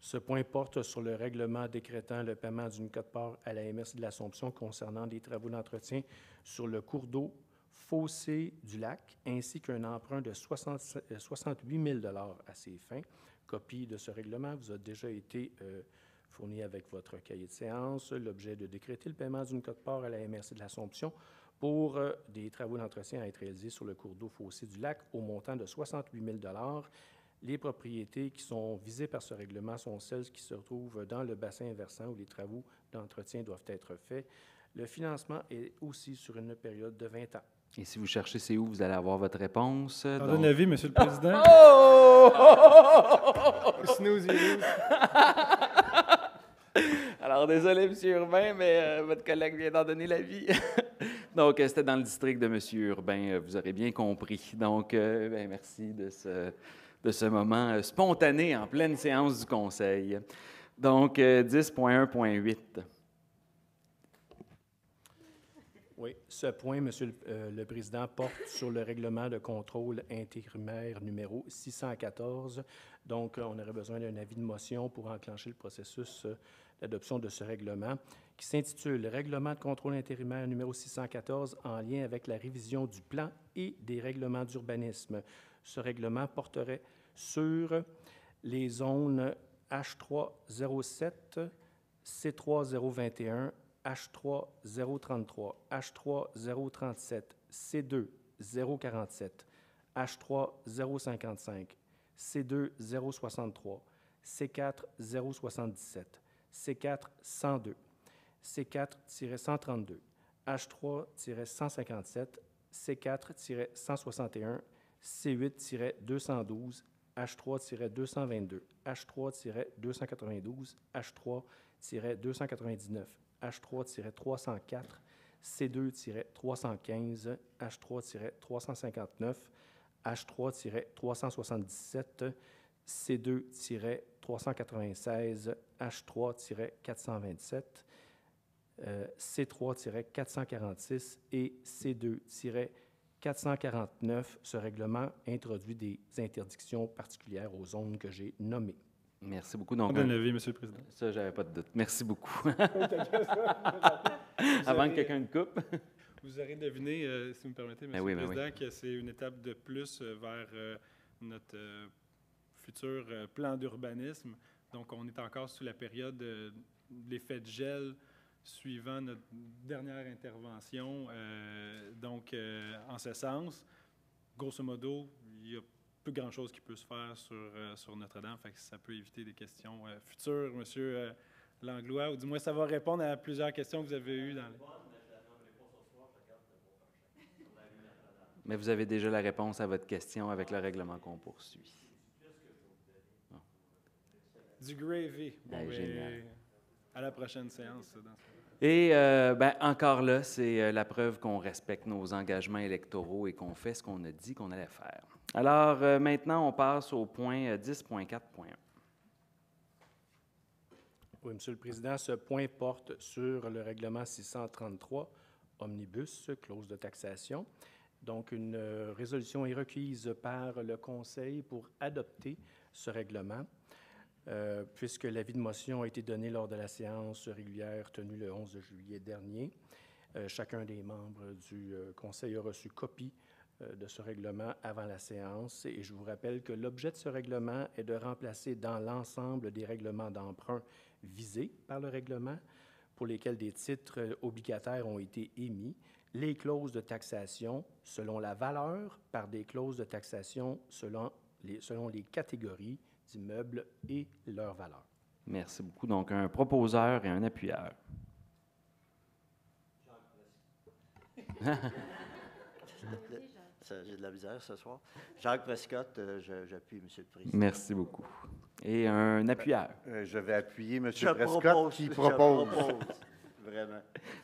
Ce point porte sur le règlement décrétant le paiement d'une quote-part à la MRC de l'Assomption concernant des travaux d'entretien sur le cours d'eau Fossé du lac, ainsi qu'un emprunt de 68 000 à ces fins. Copie de ce règlement vous a déjà été fournie avec votre cahier de séance. L'objet est de décréter le paiement d'une quote-part à la MRC de l'Assomption pour des travaux d'entretien à être réalisés sur le cours d'eau Fossé du lac au montant de 68 000 Les propriétés qui sont visées par ce règlement sont celles qui se trouvent dans le bassin versant où les travaux d'entretien doivent être faits. Le financement est aussi sur une période de 20 ans. Et si vous cherchez c'est où, vous allez avoir votre réponse. J'en donne l'avis, Monsieur le Président. Snooze, Alors, désolé, M. Urbain, mais votre collègue vient d'en donner l'avis. Donc, c'était dans le district de M. Urbain, vous aurez bien compris. Donc, merci de ce moment spontané en pleine séance du Conseil. Donc, 10.1.8. Oui, ce point, Monsieur le Président, porte sur le règlement de contrôle intérimaire numéro 614. Donc, on aurait besoin d'un avis de motion pour enclencher le processus d'adoption de ce règlement, qui s'intitule « Règlement de contrôle intérimaire numéro 614 en lien avec la révision du plan et des règlements d'urbanisme ». Ce règlement porterait sur les zones H307, C3021, H3033, H3037, C2047, H3055, C2063, C4077, C4102, C4-132, H3-157, C4-161, C8-212, H3-222, H3-292, H3-299, H3-304, C2-315, H3-359, H3-377, C2-396, H3-427, C3-446 et C2-449. Ce règlement introduit des interdictions particulières aux zones que j'ai nommées. Merci beaucoup. Donc, Bonne avis, Monsieur le Président. Ça, j'avais pas de doute. Merci beaucoup. Avant que quelqu'un ne coupe. Vous aurez deviné, si vous me permettez, Monsieur le Président, que c'est une étape de plus vers notre futur plan d'urbanisme. Donc, on est encore sous la période de l'effet de gel suivant notre dernière intervention. Donc, en ce sens, grosso modo, il y a peu grand-chose qui peut se faire sur Notre-Dame. Fait que ça peut éviter des questions futures, M. Langlois, ou du moins ça va répondre à plusieurs questions que vous avez eues dans les... Mais vous avez déjà la réponse à votre question avec le règlement qu'on poursuit. Du gravy. Bon, génial. À la prochaine séance. Dans ce Et encore là, c'est la preuve qu'on respecte nos engagements électoraux et qu'on fait ce qu'on a dit qu'on allait faire. Alors, maintenant, on passe au point 10.4.1. Oui, Monsieur le Président, ce point porte sur le règlement 633, Omnibus, clause de taxation. Donc, une résolution est requise par le Conseil pour adopter ce règlement, puisque l'avis de motion a été donné lors de la séance régulière tenue le 11 juillet dernier. Chacun des membres du Conseil a reçu copie de ce règlement avant la séance. Et je vous rappelle que l'objet de ce règlement est de remplacer dans l'ensemble des règlements d'emprunt visés par le règlement, pour lesquels des titres obligataires ont été émis, les clauses de taxation selon la valeur par des clauses de taxation selon les catégories d'immeubles et leur valeur. Merci beaucoup. Donc, un proposeur et un appuyeur. J'ai de la misère ce soir. Jacques Prescott, j'appuie, M. le Président. Merci beaucoup. Et un appuyeur. Je vais appuyer M. Prescott qui propose. Vraiment.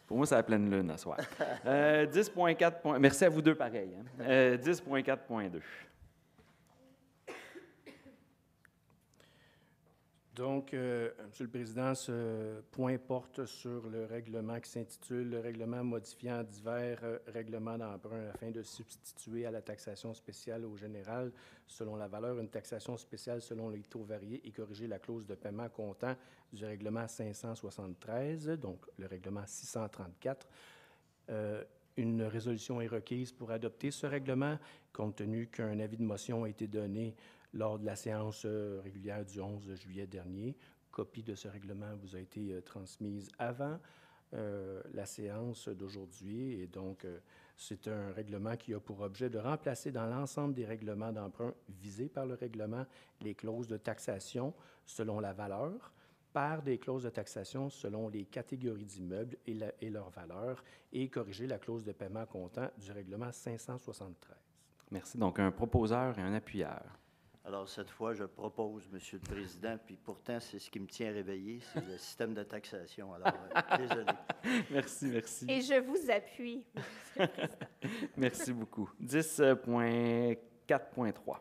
Pour moi, c'est la pleine lune à soir. 10.4. Merci à vous deux, pareil. 10.4.2. Donc, Monsieur le Président, ce point porte sur le règlement qui s'intitule « Le règlement modifiant divers règlements d'emprunt afin de substituer à la taxation spéciale au général selon la valeur une taxation spéciale selon les taux variés et corriger la clause de paiement comptant du règlement 573, donc le règlement 634. Une résolution est requise pour adopter ce règlement, compte tenu qu'un avis de motion a été donné lors de la séance régulière du 11 juillet dernier. Copie de ce règlement vous a été transmise avant la séance d'aujourd'hui. Et donc, c'est un règlement qui a pour objet de remplacer dans l'ensemble des règlements d'emprunt visés par le règlement les clauses de taxation selon la valeur par des clauses de taxation selon les catégories d'immeubles et leur valeur et corriger la clause de paiement comptant du règlement 573. Merci. Donc, un proposeur et un appuyeur. Alors, cette fois, je propose, M. le Président, puis pourtant, c'est ce qui me tient réveillé, c'est le système de taxation. Alors, désolé. Merci. Et je vous appuie, M. le Président. Merci beaucoup. 10.4.3.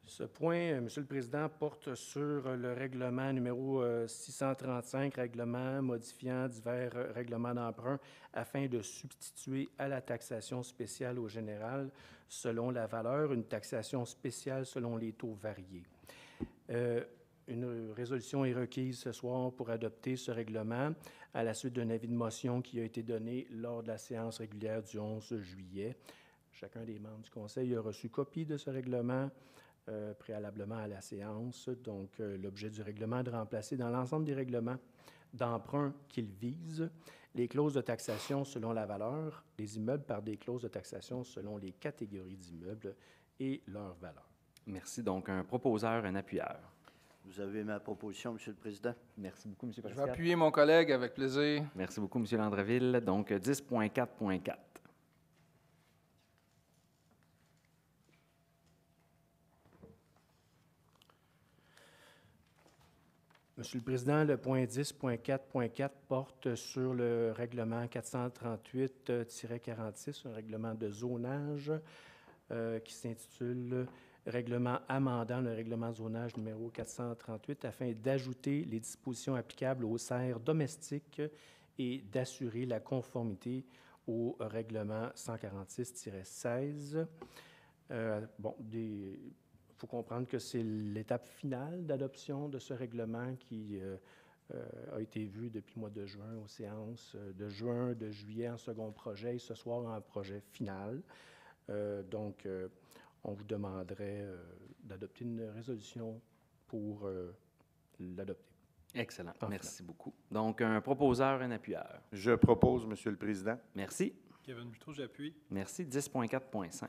Ce point, Monsieur le Président, porte sur le règlement numéro 635, règlement modifiant divers règlements d'emprunt afin de substituer à la taxation spéciale au général selon la valeur une taxation spéciale selon les taux variés. Une résolution est requise ce soir pour adopter ce règlement à la suite d'un avis de motion qui a été donné lors de la séance régulière du 11 juillet. Chacun des membres du Conseil a reçu copie de ce règlement préalablement à la séance. Donc, l'objet du règlement est de remplacer dans l'ensemble des règlements d'emprunt qu'il vise les clauses de taxation selon la valeur des immeubles par des clauses de taxation selon les catégories d'immeubles et leur valeur. Merci. Donc, un proposeur, un appuyeur. Vous avez ma proposition, M. le Président. Merci beaucoup, M. Prescott. Je vais appuyer mon collègue avec plaisir. Merci beaucoup, M. Landreville. Donc, 10.4.4. Monsieur le Président, le point 10.4.4 porte sur le règlement 438-46, un règlement de zonage qui s'intitule « Règlement amendant le règlement de zonage numéro 438 afin d'ajouter les dispositions applicables aux serres domestiques et d'assurer la conformité au règlement 146-16 ». Il faut comprendre que c'est l'étape finale d'adoption de ce règlement qui a été vue depuis le mois de juin aux séances de juin, de juillet en second projet et ce soir en projet final. On vous demanderait d'adopter une résolution pour l'adopter. Excellent. Merci beaucoup. Donc, un proposeur, un appuyeur. Je propose, Monsieur le Président. Merci. Kevin Buteau, j'appuie. Merci. 10.4.5.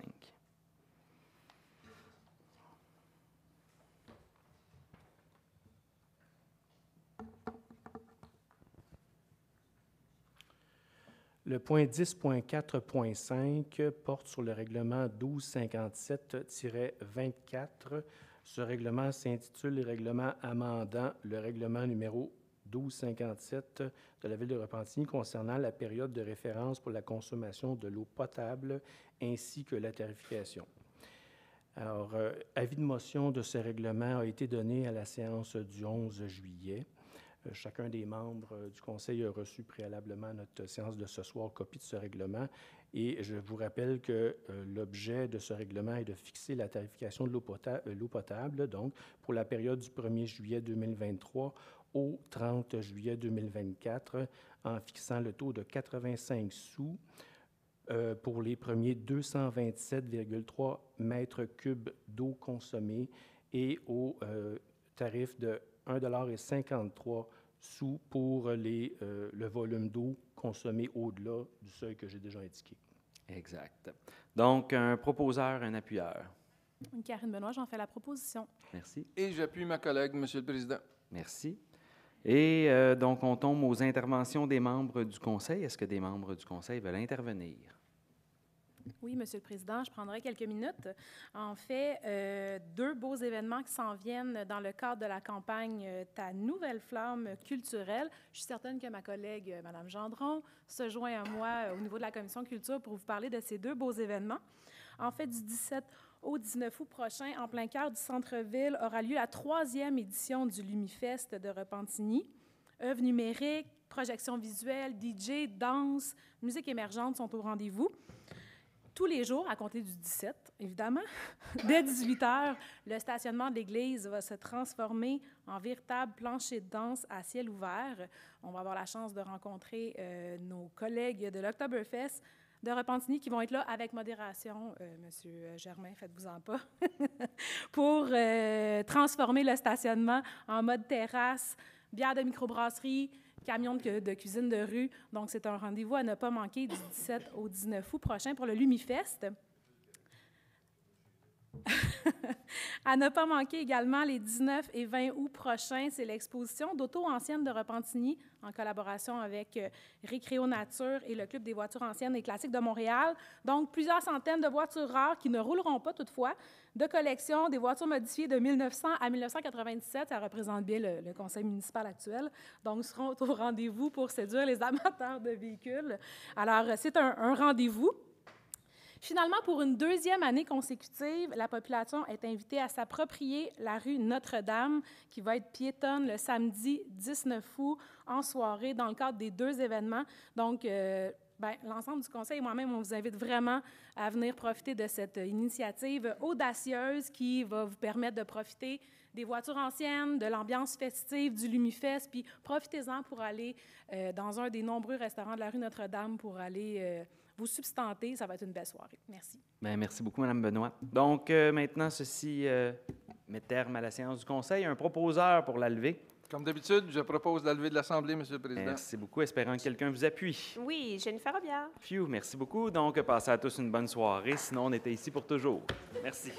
Le point 10.4.5 porte sur le règlement 1257-24. Ce règlement s'intitule « Le règlement amendant le règlement numéro 1257 de la Ville de Repentigny concernant la période de référence pour la consommation de l'eau potable ainsi que la tarification. Alors, avis de motion de ce règlement a été donné à la séance du 11 juillet. Chacun des membres du Conseil a reçu préalablement à notre séance de ce soir copie de ce règlement. Et je vous rappelle que l'objet de ce règlement est de fixer la tarification de l'eau potable, donc pour la période du 1er juillet 2023 au 30 juillet 2024, en fixant le taux de 85 sous pour les premiers 227,3 mètres cubes d'eau consommée et au tarif de 1,53 $ pour le volume d'eau consommé au-delà du seuil que j'ai déjà indiqué. Exact. Donc, un proposeur, un appuyeur. Karine Benoît, j'en fais la proposition. Merci. Et j'appuie ma collègue, Monsieur le Président. Merci. Et donc, on tombe aux interventions des membres du Conseil. Est-ce que des membres du Conseil veulent intervenir? Oui, Monsieur le Président, je prendrai quelques minutes. En fait, deux beaux événements qui s'en viennent dans le cadre de la campagne Ta nouvelle flamme culturelle. Je suis certaine que ma collègue, Mme Gendron, se joint à moi au niveau de la Commission culture pour vous parler de ces deux beaux événements. En fait, du 17 au 19 août prochain, en plein cœur du centre-ville, aura lieu la 3e édition du Lumifest de Repentigny. Œuvres numériques, projections visuelles, DJ, danse, musique émergente sont au rendez-vous. Tous les jours, à compter du 17, évidemment, dès 18 h, le stationnement de l'église va se transformer en véritable plancher de danse à ciel ouvert. On va avoir la chance de rencontrer nos collègues de l'Oktoberfest de Repentigny qui vont être là avec modération, Monsieur Germain, faites-vous-en pas, pour transformer le stationnement en mode terrasse, bière de microbrasserie, camion de cuisine de rue. Donc, c'est un rendez-vous à ne pas manquer du 17 au 19 août prochain pour le Lumifest. À ne pas manquer également les 19 et 20 août prochains, c'est l'exposition d'Auto anciennes de Repentigny en collaboration avec Récréo Nature et le Club des voitures anciennes et classiques de Montréal. Donc, plusieurs centaines de voitures rares qui ne rouleront pas toutefois, de collection, des voitures modifiées de 1900 à 1997. Ça représente bien le conseil municipal actuel. Donc, nous serons au rendez-vous pour séduire les amateurs de véhicules. Alors, c'est un rendez-vous. Finalement, pour une deuxième année consécutive, la population est invitée à s'approprier la rue Notre-Dame, qui va être piétonne le samedi 19 août en soirée dans le cadre des deux événements. Donc, l'ensemble du conseil et moi-même, on vous invite vraiment à venir profiter de cette initiative audacieuse qui va vous permettre de profiter des voitures anciennes, de l'ambiance festive du Lumifest, puis profitez-en pour aller dans un des nombreux restaurants de la rue Notre-Dame pour aller vous substanter. Ça va être une belle soirée. Merci. Bien, merci beaucoup, Mme Benoît. Donc, maintenant, ceci met terme à la séance du Conseil. Un proposeur pour la levée. Comme d'habitude, je propose la levée de l'Assemblée, Monsieur le Président. Merci beaucoup. Espérant que quelqu'un vous appuie. Oui, Jennifer Robillard. Phew, merci beaucoup. Donc, passez à tous une bonne soirée. Sinon, on était ici pour toujours. Merci.